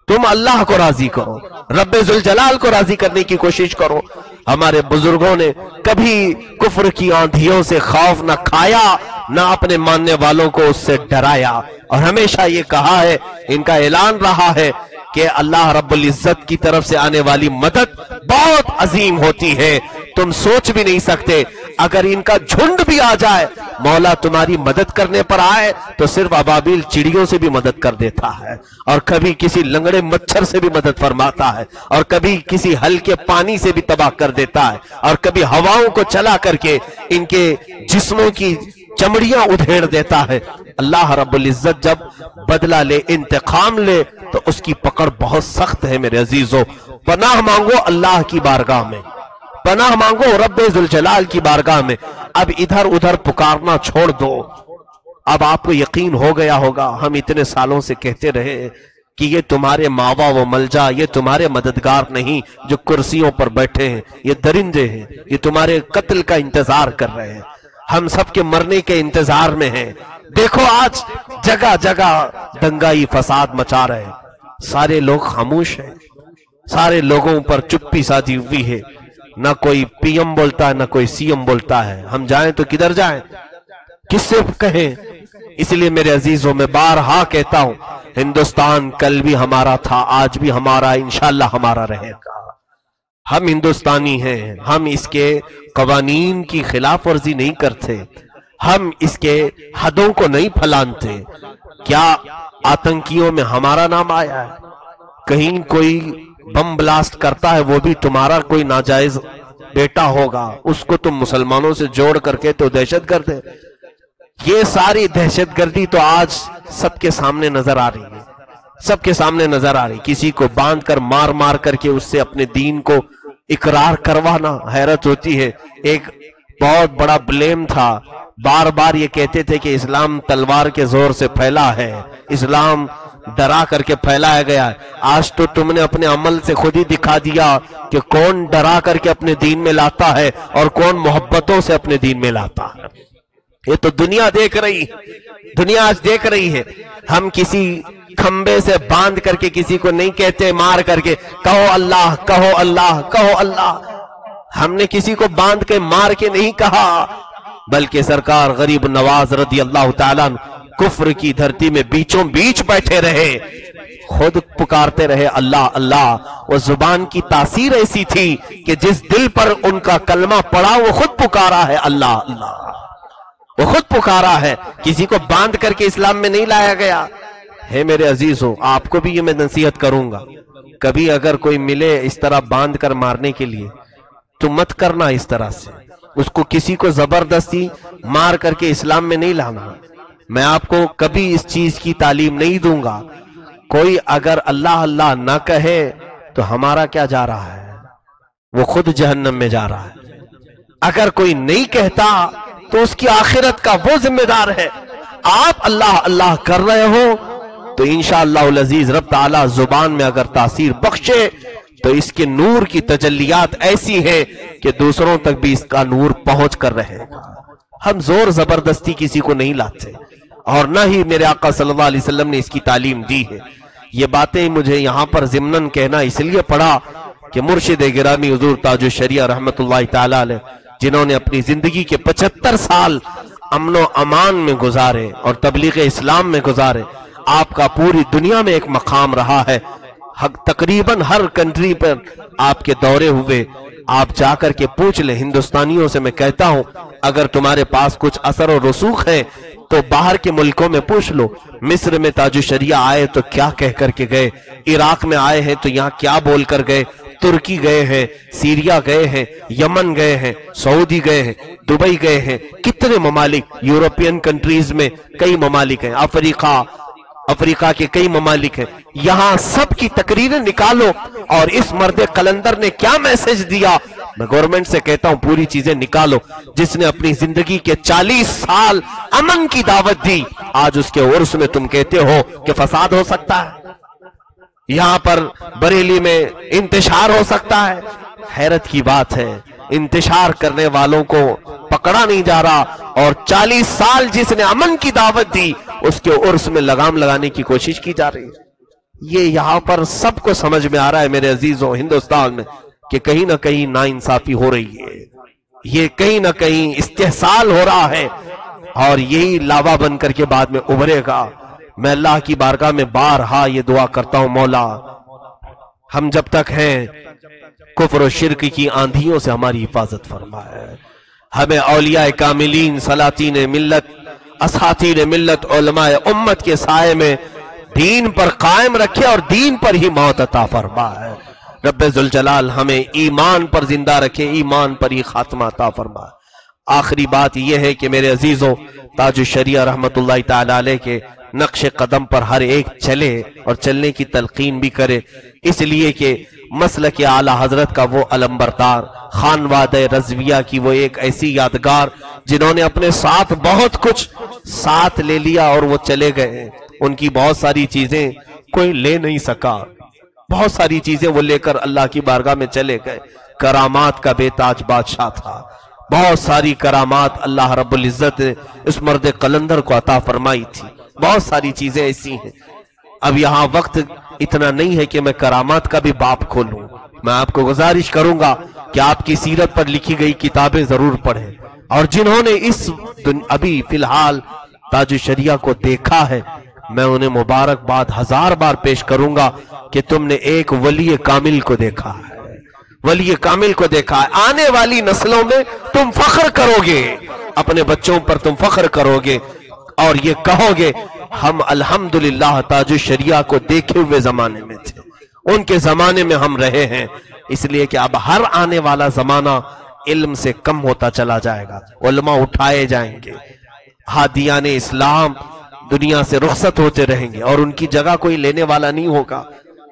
تم اللہ کو راضی کرو، رب ذوالجلال کو راضی کرنے کی کوشش کرو. ہمارے بزرگوں نے کبھی کفر کی آندھیوں سے خوف نہ کھایا، نہ اپنے ماننے والوں کو اس سے ڈرایا، اور ہمیشہ یہ کہا ہے، ان کا اعلان رہا ہے کہ اللہ رب العزت کی طرف سے آنے والی مدد بہت عظیم ہوتی ہے. تم سوچ بھی نہیں سکتے، اگر ان کا جھنڈ بھی آ جائے، مولا تمہاری مدد کرنے پر آئے تو صرف ابابیل چڑیوں سے بھی مدد کر دیتا ہے، اور کبھی کسی لنگڑے مچھر سے بھی مدد فرماتا ہے، اور کبھی کسی ہلکے پانی سے بھی تباہ کر دیتا ہے، اور کبھی ہواؤں کو چلا کر کے ان کے جسموں کی چمڑیاں ادھیڑ دیتا ہے. اللہ رب العزت جب بدلہ لے، انتقام لے، تو اس کی پکڑ بہت سخت ہے میرے عزیزوں. پناہ مانگو اللہ کی بارگاہ میں، پناہ مانگو رب ذوالجلال کی بارگاہ میں. اب ادھر ادھر پکارنا چھوڑ دو. اب آپ کو یقین ہو گیا ہوگا، ہم اتنے سالوں سے کہتے رہے کہ یہ تمہارے ماوا و ملجا، یہ تمہارے مددگار نہیں جو کرسیوں پر بیٹھے ہیں، یہ درندے ہیں، یہ تمہارے قتل کا انتظار کر رہے ہیں، ہم سب کے مرنے کے انتظار میں ہیں. دیکھو آج جگہ جگہ دنگائی فساد مچا رہے ہیں، سارے لوگ خاموش ہیں، سارے لوگوں پر چپی سادی ہوئی ہے، نہ کوئی پی ایم بولتا ہے، نہ کوئی سی ایم بولتا ہے. ہم جائیں تو کدھر جائیں، کس سے کہیں؟ اس لیے میرے عزیزوں میں بارہا کہتا ہوں، ہندوستان کل بھی ہمارا تھا، آج بھی ہمارا، انشاءاللہ ہمارا رہے گا. ہم ہندوستانی ہیں، ہم اس کے قوانین کی خلاف ورزی نہیں کرتے، ہم اس کے حدوں کو نہیں پھلانتے. کیا آتنکیوں میں ہمارا نام آیا ہے؟ کہیں کوئی بم بلاسٹ کرتا ہے وہ بھی تمہارا کوئی ناجائز بیٹا ہوگا، اس کو تم مسلمانوں سے جوڑ کر کے تو دہشت گرد ہے. یہ ساری دہشت گردی تو آج سب کے سامنے نظر آ رہی ہے، سب کے سامنے نظر آ رہی. کسی کو باندھ کر مار مار کر کے اس سے اپنے دین کو اقرار کروانا، حیرت ہوتی ہے. ایک بہت بڑا بلیم تھا، بار بار یہ کہتے تھے کہ اسلام تلوار کے زور سے پھیلا ہے، اسلام ڈرا کر کے پھیلایا گیا ہے. آج تو تم نے اپنے عمل سے خود ہی دکھا دیا کہ کون ڈرا کر کے اپنے دین میں لاتا ہے اور کون محبتوں سے اپنے دین میں لاتا ہے. یہ تو دنیا دیکھ رہی، دنیا آج دیکھ رہی ہے. ہم کسی کھمبے سے باندھ کر کے کسی کو نہیں کہتے مار کر کے کہو اللہ، کہو اللہ، کہو اللہ. ہم نے کسی کو باندھ کے مار کے نہیں کہا، بلکہ سرکار غریب نواز رضی اللہ تعالیٰ کفر کی دھرتی میں بیچوں بیچ بیٹھے رہے، خود پکارتے رہے اللہ اللہ. وہ زبان کی تاثیر ایسی تھی کہ جس دل پر ان کا کلمہ پڑا وہ خود پکارا ہے اللہ اللہ، وہ خود پکارا ہے. کسی کو باندھ کر کے اسلام میں نہیں لایا گیا ہے. میرے عزیزوں، آپ کو بھی یہ میں نصیحت کروں گا، کبھی اگر کوئی ملے اس طرح باندھ کر مارنے کے لیے تو مت کرنا اس طرح سے. اس کو کسی کو زبردستی مار کر کے اسلام میں نہیں لانا. میں آپ کو کبھی اس چیز کی تعلیم نہیں دوں گا. کوئی اگر اللہ اللہ نہ کہے تو ہمارا کیا جا رہا ہے؟ وہ خود جہنم میں جا رہا ہے. اگر کوئی نہیں کہتا تو اس کی آخرت کا وہ ذمہ دار ہے. آپ اللہ اللہ کر رہے ہو تو انشاءاللہ العزیز رب تعالی زبان میں اگر تاثیر بخشے تو اس کے نور کی تجلیات ایسی ہیں کہ دوسروں تک بھی اس کا نور پہنچ کر رہے گا. ہم زور زبردستی کسی کو نہیں لاتے اور نہ ہی میرے آقا صلی اللہ علیہ وسلم نے اس کی تعلیم دی ہے. یہ باتیں مجھے یہاں پر ضمناً کہنا اس لیے پڑا کہ مرشد گرامی حضور تاج الشریعہ رحمت اللہ تعالی علیہ جنہوں نے اپنی زندگی کے 75 سال امن و امان میں گزارے اور تبلیغ اسلام میں گزارے. آپ کا پوری دنیا میں ایک مقام رہا ہے. تقریباً ہر کنٹری پر آپ کے دورے ہوئے. آپ جا کر کے پوچھ لیں. ہندوستانیوں سے میں کہتا ہوں اگر تمہارے پاس کچھ اثر و رسوخ ہے تو باہر کے ملکوں میں پوچھ لو. مصر میں تاج الشریعہ آئے تو کیا کہہ کر کے گئے؟ عراق میں آئے ہیں تو یہاں کیا بول کر گئے؟ ترکی گئے ہیں، سیریا گئے ہیں، یمن گئے ہیں، سعودی گئے ہیں، دبئی گئے ہیں. کتنے ممالک یورپین کنٹریز میں کئی ممالک ہیں، افریقہ کے کئی ممالک ہیں. یہاں سب کی تقریریں نکالو اور اس مرد قلندر نے کیا میسج دیا. میں گورنمنٹ سے کہتا ہوں پوری چیزیں نکالو. جس نے اپنی زندگی کے 40 سال امن کی دعوت دی، آج اس کے عرس میں تم کہتے ہو کہ فساد ہو سکتا ہے، یہاں پر بریلی میں انتشار ہو سکتا ہے. حیرت کی بات ہے انتشار کرنے والوں کو پکڑا نہیں جا رہا اور 40 سال جس نے امن کی دعوت دی اس کے عرس میں لگام لگانے کی کوشش کی جا رہی ہے. یہ یہاں پر سب کو سمجھ میں آ رہا ہے میرے عزیزوں ہندوستان میں کہ کہیں نہ کہیں ناانصافی ہو رہی ہے. یہ کہیں نہ کہیں استحصال ہو رہا ہے اور یہی لاوا بن کر کے بعد میں ابھرے گا. میں اللہ کی بارگاہ میں بارہا یہ دعا کرتا ہوں مولا ہم جب تک ہیں کفر و شرک کی آندھیوں سے ہماری حفاظت فرمائے. ہمیں اولیاء کاملین سلاطین ملت اساتین ملت علماء امت کے سائے میں دین پر قائم رکھے اور دین پر ہی موت عطا فرمائے. رب ذوالجلال ہمیں ایمان پر زندہ رکھے، ایمان پر ہی خاتمہ عطا فرمائے. آخری بات یہ ہے کہ میرے عزیزوں تاج الشریعہ رحمت اللہ تعالی علیہ کے نقش قدم پر ہر ایک چلے اور چلنے کی تلقین بھی کرے. اس لیے کہ مسلک اعلی حضرت کا وہ علمبردار خانوادہ رضویہ کی وہ ایک ایسی یادگار جنہوں نے اپنے ساتھ بہت کچھ ساتھ لے لیا اور وہ چلے گئے. ان کی بہت ساری چیزیں کوئی لے نہیں سکا، بہت ساری چیزیں وہ لے کر اللہ کی بارگاہ میں چلے گئے. کرامات کا بے تاج بادشاہ تھا، بہت ساری کرامات اللہ رب العزت اس مرد قلندر کو عطا فرمائی تھی. بہت ساری چیزیں ایسی ہیں. اب یہاں وقت اتنا نہیں ہے کہ میں کرامات کا بھی باب کھولوں. میں آپ کو گزارش کروں گا کہ آپ کی سیرت پر لکھی گئی کتابیں ضرور پڑھیں اور جنہوں نے اس ابھی فی الحال تاج الشریعہ کو دیکھا ہے میں انہیں مبارکباد 1000 بار پیش کروں گا کہ تم نے ایک ولی کامل کو دیکھا ہے، ولی کامل کو دیکھا ہے. آنے والی نسلوں میں تم فخر کرو گے، اپنے بچوں پر تم فخر کرو گے اور یہ کہو گے ہم الحمدللہ تاج الشریعہ کو دیکھے ہوئے زمانے میں تھے، ان کے زمانے میں ہم رہے ہیں. اس لیے کہ اب ہر آنے والا زمانہ علم سے کم ہوتا چلا جائے گا، علماء اٹھائے جائیں گے، ہادیان اسلام دنیا سے رخصت ہوتے رہیں گے اور ان کی جگہ کوئی لینے والا نہیں ہوگا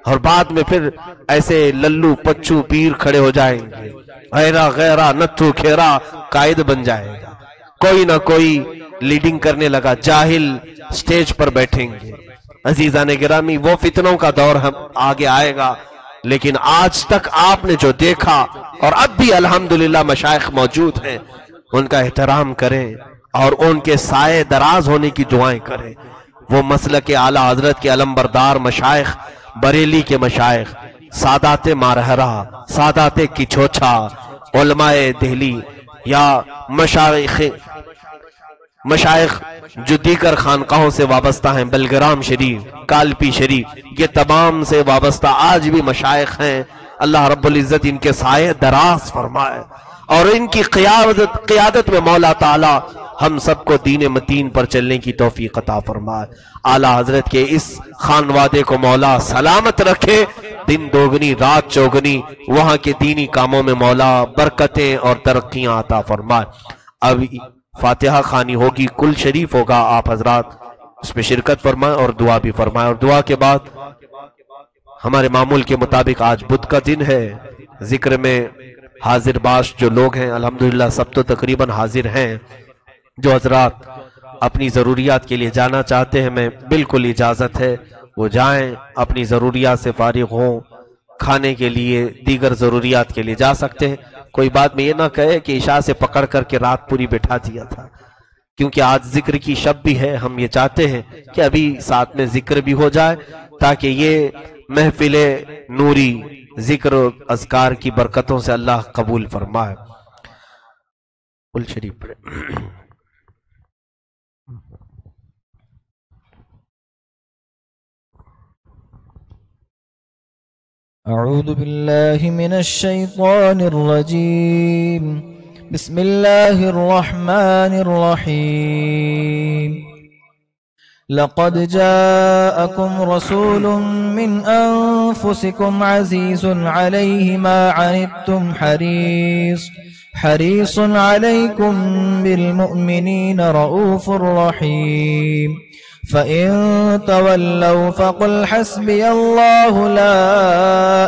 اور بعد میں پھر ایسے للو پچو پیر کھڑے ہو جائیں گے، غیرہ غیرہ نتھو کھیرا قائد بن جائے گا، کوئی نہ کوئی لیڈنگ کرنے لگا، جاہل سٹیج پر بیٹھیں گے. عزیزان گرامی وہ فتنوں کا دور ہم آگے آئے گا، لیکن آج تک آپ نے جو دیکھا اور اب بھی الحمدللہ مشائخ موجود ہیں ان کا احترام کریں اور ان کے سائے دراز ہونے کی دعائیں کریں. وہ مسلک اعلی حضرت کے علمبردار مشائخ، بریلی کے مشائخ، سادات مارہرہ، سادات کچھوچھا، علماء دہلی یا مشائخ جو دیگر خانقاہوں سے وابستہ ہیں، بلگرام شریف، کالپی شریف، یہ تمام سے وابستہ آج بھی مشائخ ہیں. اللہ رب العزت ان کے سائے دراز فرمائے اور ان کی قیادت میں مولا تعالی ہم سب کو دین متین پر چلنے کی توفیق عطا فرمائے۔ اعلیٰ حضرت کے اس خانوادے کو مولا سلامت رکھے، دن دوگنی رات چوگنی وہاں کے دینی کاموں میں مولا برکتیں اور ترقیاں عطا فرمائے۔ اب فاتحہ خوانی ہوگی، کل شریف ہوگا، آپ حضرات اس میں شرکت فرمائیں اور دعا بھی فرمائیں، اور دعا کے بعد ہمارے معمول کے مطابق آج بدھ کا دن ہے، ذکر میں حاضر باش جو لوگ ہیں الحمدللہ سب تو تقریباً حاضر ہیں۔ جو حضرات اپنی ضروریات کے لیے جانا چاہتے ہیں میں بالکل اجازت ہے وہ جائیں، اپنی ضروریات سے فارغ ہوں، کھانے کے لیے دیگر ضروریات کے لیے جا سکتے ہیں۔ کوئی بات میں یہ نہ کہے کہ عشاء سے پکڑ کر کے رات پوری بٹھا دیا تھا، کیونکہ آج ذکر کی شب بھی ہے، ہم یہ چاہتے ہیں کہ ابھی ساتھ میں ذکر بھی ہو جائے تاکہ یہ محفل نوری ذکر و اذکار کی برکتوں سے اللہ قبول فرمائے۔ قل شریف پڑھے۔ اعوذ باللہ من الشیطان الرجیم، بسم اللہ الرحمن الرحیم۔ لقد جاءكم رسول من أنفسكم عزيز عليه ما عنتم حريص عليكم بالمؤمنين رؤوف رحيم، فإن تولوا فقل حسبي الله لا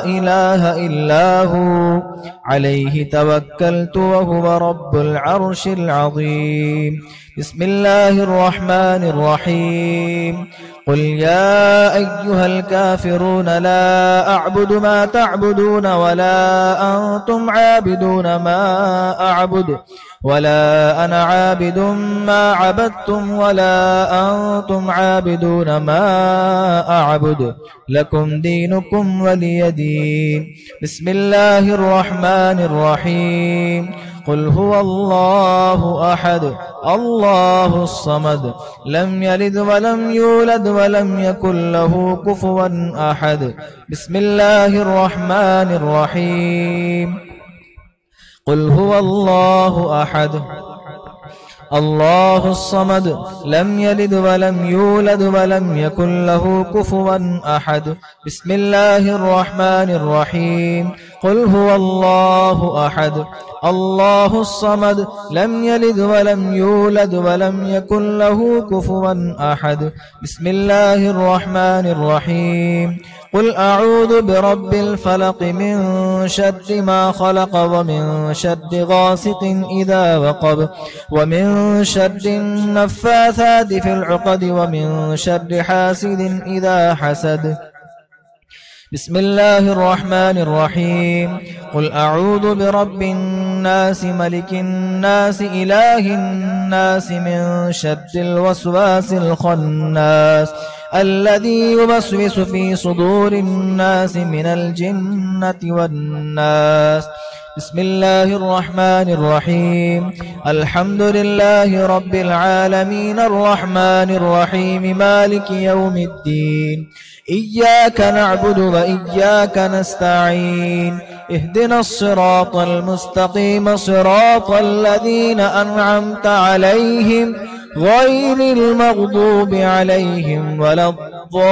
إله إلا هو عليه توكلت وهو رب العرش العظيم۔ بسم الله الرحمن الرحيم، قل يا أيها الكافرون لا أعبد ما تعبدون ولا أنتم عابدون ما أعبد ولا أنا عابد ما عبدتم ولا أنتم عابدون ما أعبد لكم دينكم ولي دين۔ بسم الله الرحمن الرحيم، قل هو الله أحد الله الصمد لم يلد ولم يولد ولم يكن له كفوا أحد۔ بسم الله الرحمن الرحيم، قل هو الله أحد الله الصمد لم يلد ولم يولد ولم يكن له كفوا أحد۔ بسم الله الرحمن الرحيم، قل هو الله أحد الله الصمد لم يلد ولم يولد ولم يكن له كفوا أحد۔ بسم الله الرحمن الرحيم، قل أعوذ برب الفلق من شر ما خلق ومن شر غاسق إذا وقب ومن شر النفاثات في العقد ومن شر حاسد إذا حسد۔ بسم الله الرحمن الرحيم، قل أعوذ برب الناس ملك الناس إله الناس من شر الوسواس الخناس الذي يوسوس في صدور الناس من الجنة والناس۔ بسم الله الرحمن الرحيم، الحمد لله رب العالمين الرحمن الرحيم مالك يوم الدين، إياك نعبد وإياك نستعين، اهدنا الصراط المستقيم صراط الذين أنعمت عليهم غير المغضوب عليهم ولا الضالين۔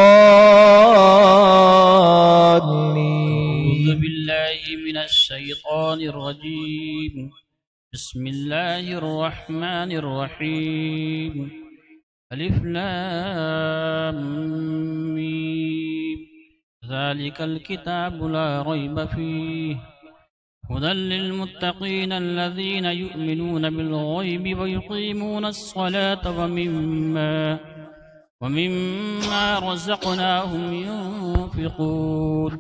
أعوذ بالله من الشيطان الرجيم، بسم الله الرحمن الرحيم، ألف لام ميم، ذلك الكتاب لا ريب فيه هدى للمتقين الذين يؤمنون بالغيب ويقيمون الصلاة ومما رزقناهم ينفقون،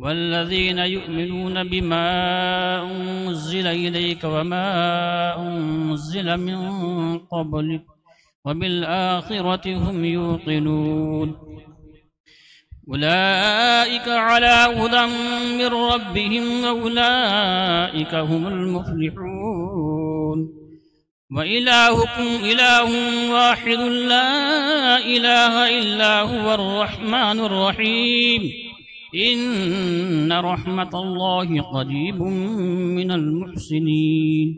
والذين يؤمنون بما أنزل إليك وما أنزل من قبلك وبالآخرة هم يوقنون، أولئك على هدى من ربهم وأولئك هم المفلحون، وإلهكم إله واحد لا إله إلا هو الرحمن الرحيم، إن رحمة الله قريب من المحسنين،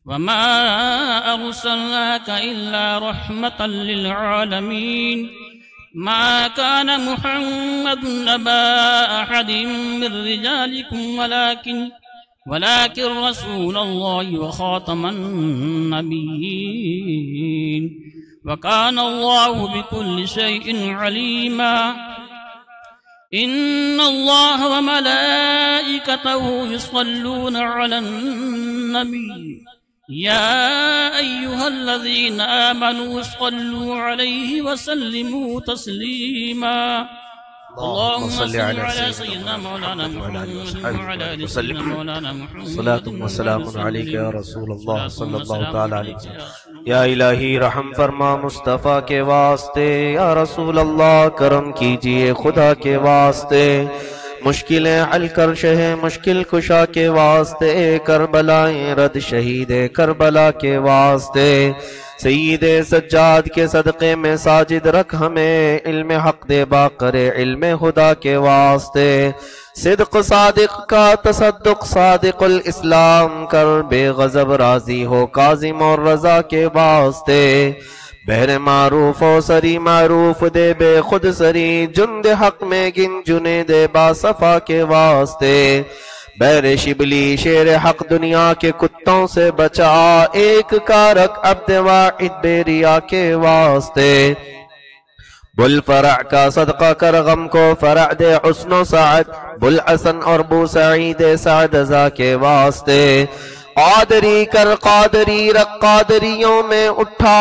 وما أرسلناك إلا رحمة للعالمين ما كان محمد أبا أحد من رجالكم ولكن رسول الله وخاتم النبيين وكان الله بكل شيء عليما إن الله وملائكته يصلون على النبي يا أيها الذين آمنوا صلوا عليه وسلموا تسليما اللهم صل على سيدنا مولانا محمد وعلى آل سيدنا مولانا محمد صلاة وسلام علیک یا رسول اللہ صلی اللہ تعالی علیہ وسلم۔ یا الہی رحم فرما مصطفیٰ کے واسطے، یا رسول اللہ کرم کیجئے خدا کے واسطے، مشکلیں حل کر شہ مشکل کشا کے واسطے، کربلائیں رد شہید کربلا کے واسطے، سید سجاد کے صدقے میں ساجد رکھ ہمیں، علم حق دے باقر علم خدا کے واسطے، صدق صادق کا تصدق صادق الاسلام کر، بے غضب راضی ہو کاظم اور رضا کے واسطے، بہر معروف و سری معروف دے بے خود سری، جند حق میں گن جنے دے با صفا کے واسطے، بیر شبلی شیر حق دنیا کے کتوں سے بچا، ایک کارک عبد واحد بے ریا کے واسطے، بل فرع کا صدقہ کر غم کو فرع دے حسن و سعد، بل حسن اور بو سعید سعد ازا کے واسطے، قادری کر قادری رق قادریوں میں اٹھا،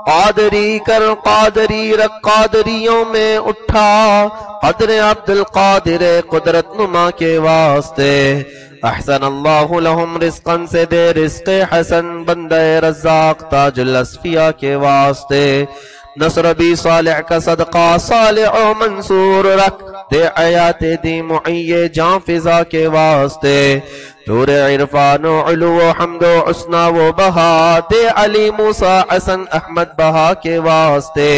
قادری کر قادری رق قادریوں میں اٹھا، قدر عبد القادر قدرت نما کے واسطے، احسن اللہ لہم رزقا سے دے رزق حسن، بندہ رزاق تاج الاصفیاء کے واسطے، نصر بھی صالح کا صدقہ صالح و منصور رکھ، دے حیات دی معی جان فضا کے واسطے، نور عرفان و علو و حمد و حسنہ و بہا، دے علی موسیٰ حسن احمد بہا کے واسطے،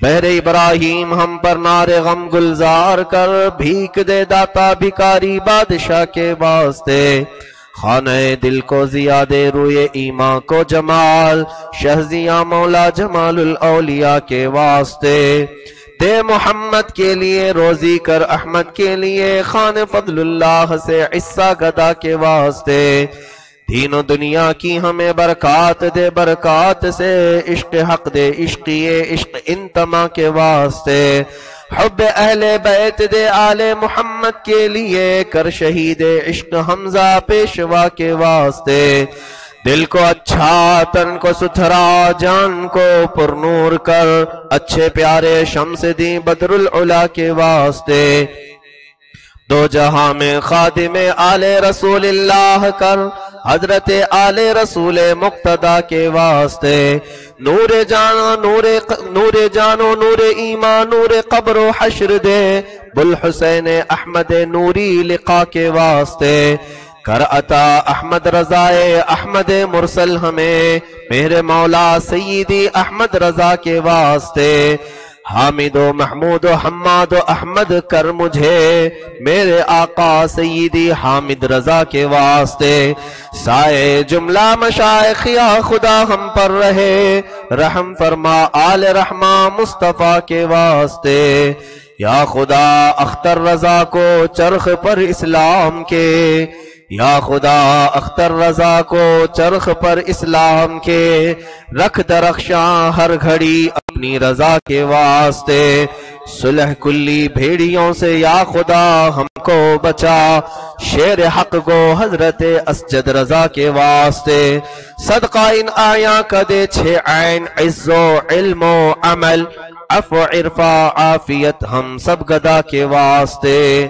بہر ابراہیم ہم پر نار غم گلزار کر، بھیک دے داتا بھکاری بادشاہ کے واسطے، خانہ دل کو زیادے روئے ایمان کو جمال، شہزیاں مولا جمال الاولیاء کے واسطے، دے محمد کے لیے روزی کر احمد کے لیے، خان فضل اللہ سے عصہ گدا کے واسطے، دین و دنیا کی ہمیں برکات دے برکات سے، عشق حق دے عشقی عشق انتما کے واسطے، حب اہل بیت دے آل محمد کے لیے، کر شہید عشق حمزہ پیشوا کے واسطے، دل کو اچھا تن کو ستھرا جان کو پر نور کر، اچھے پیارے شمس دی بدر العلا کے واسطے، دو جہاں میں خادم آل رسول اللہ کر، حضرت آل رسول مقتدہ کے واسطے، نور جانو نور ایمان نور قبر و حشر دے، بلحسین احمد نوری لقا کے واسطے، کر عطا احمد رضائے احمد مرسل ہمیں، میرے مولا سیدی احمد رضا کے واسطے، حامد و محمود و حماد و احمد کر مجھے، میرے آقا سیدی حامد رضا کے واسطے، سائے جملہ مشائخ یا خدا ہم پر رہے، رحم فرما آل رحمہ مصطفیٰ کے واسطے، یا خدا اختر رضا کو چرخ پر اسلام کے، یا خدا اختر رضا کو چرخ پر اسلام کے، رکھ درخشاں ہر گھڑی اپنی رضا کے واسطے، صلح کلی بھیڑیوں سے یا خدا ہم کو بچا، شیر حق کو حضرت اسجد رضا کے واسطے، صدقہ ان آیاں کا دے چھ عین عز و علم و عمل، عفو عرفہ عافیت ہم سب گدا کے واسطے،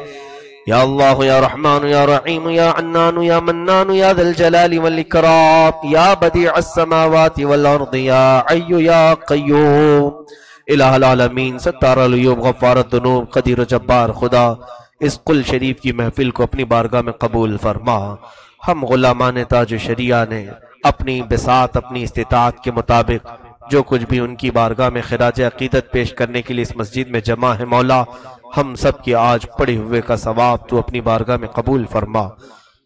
یا اللہ یا رحمان یا رحیم یا عنان یا منان یا ذا الجلال والاکرام یا بدیع السماوات والارض یا حی یا قیوم، الہ العالمین ستار العیوب غفار الذنوب قدیر و جبار خدا، اس قل شریف کی محفل کو اپنی بارگاہ میں قبول فرما، ہم غلامان تاج شریعہ نے اپنی بساط اپنی استطاعت کے مطابق جو کچھ بھی ان کی بارگاہ میں خراج عقیدت پیش کرنے کے لیے اس مسجد میں جمع ہے، مولا ہم سب کی آج پڑے ہوئے کا ثواب تو اپنی بارگاہ میں قبول فرما،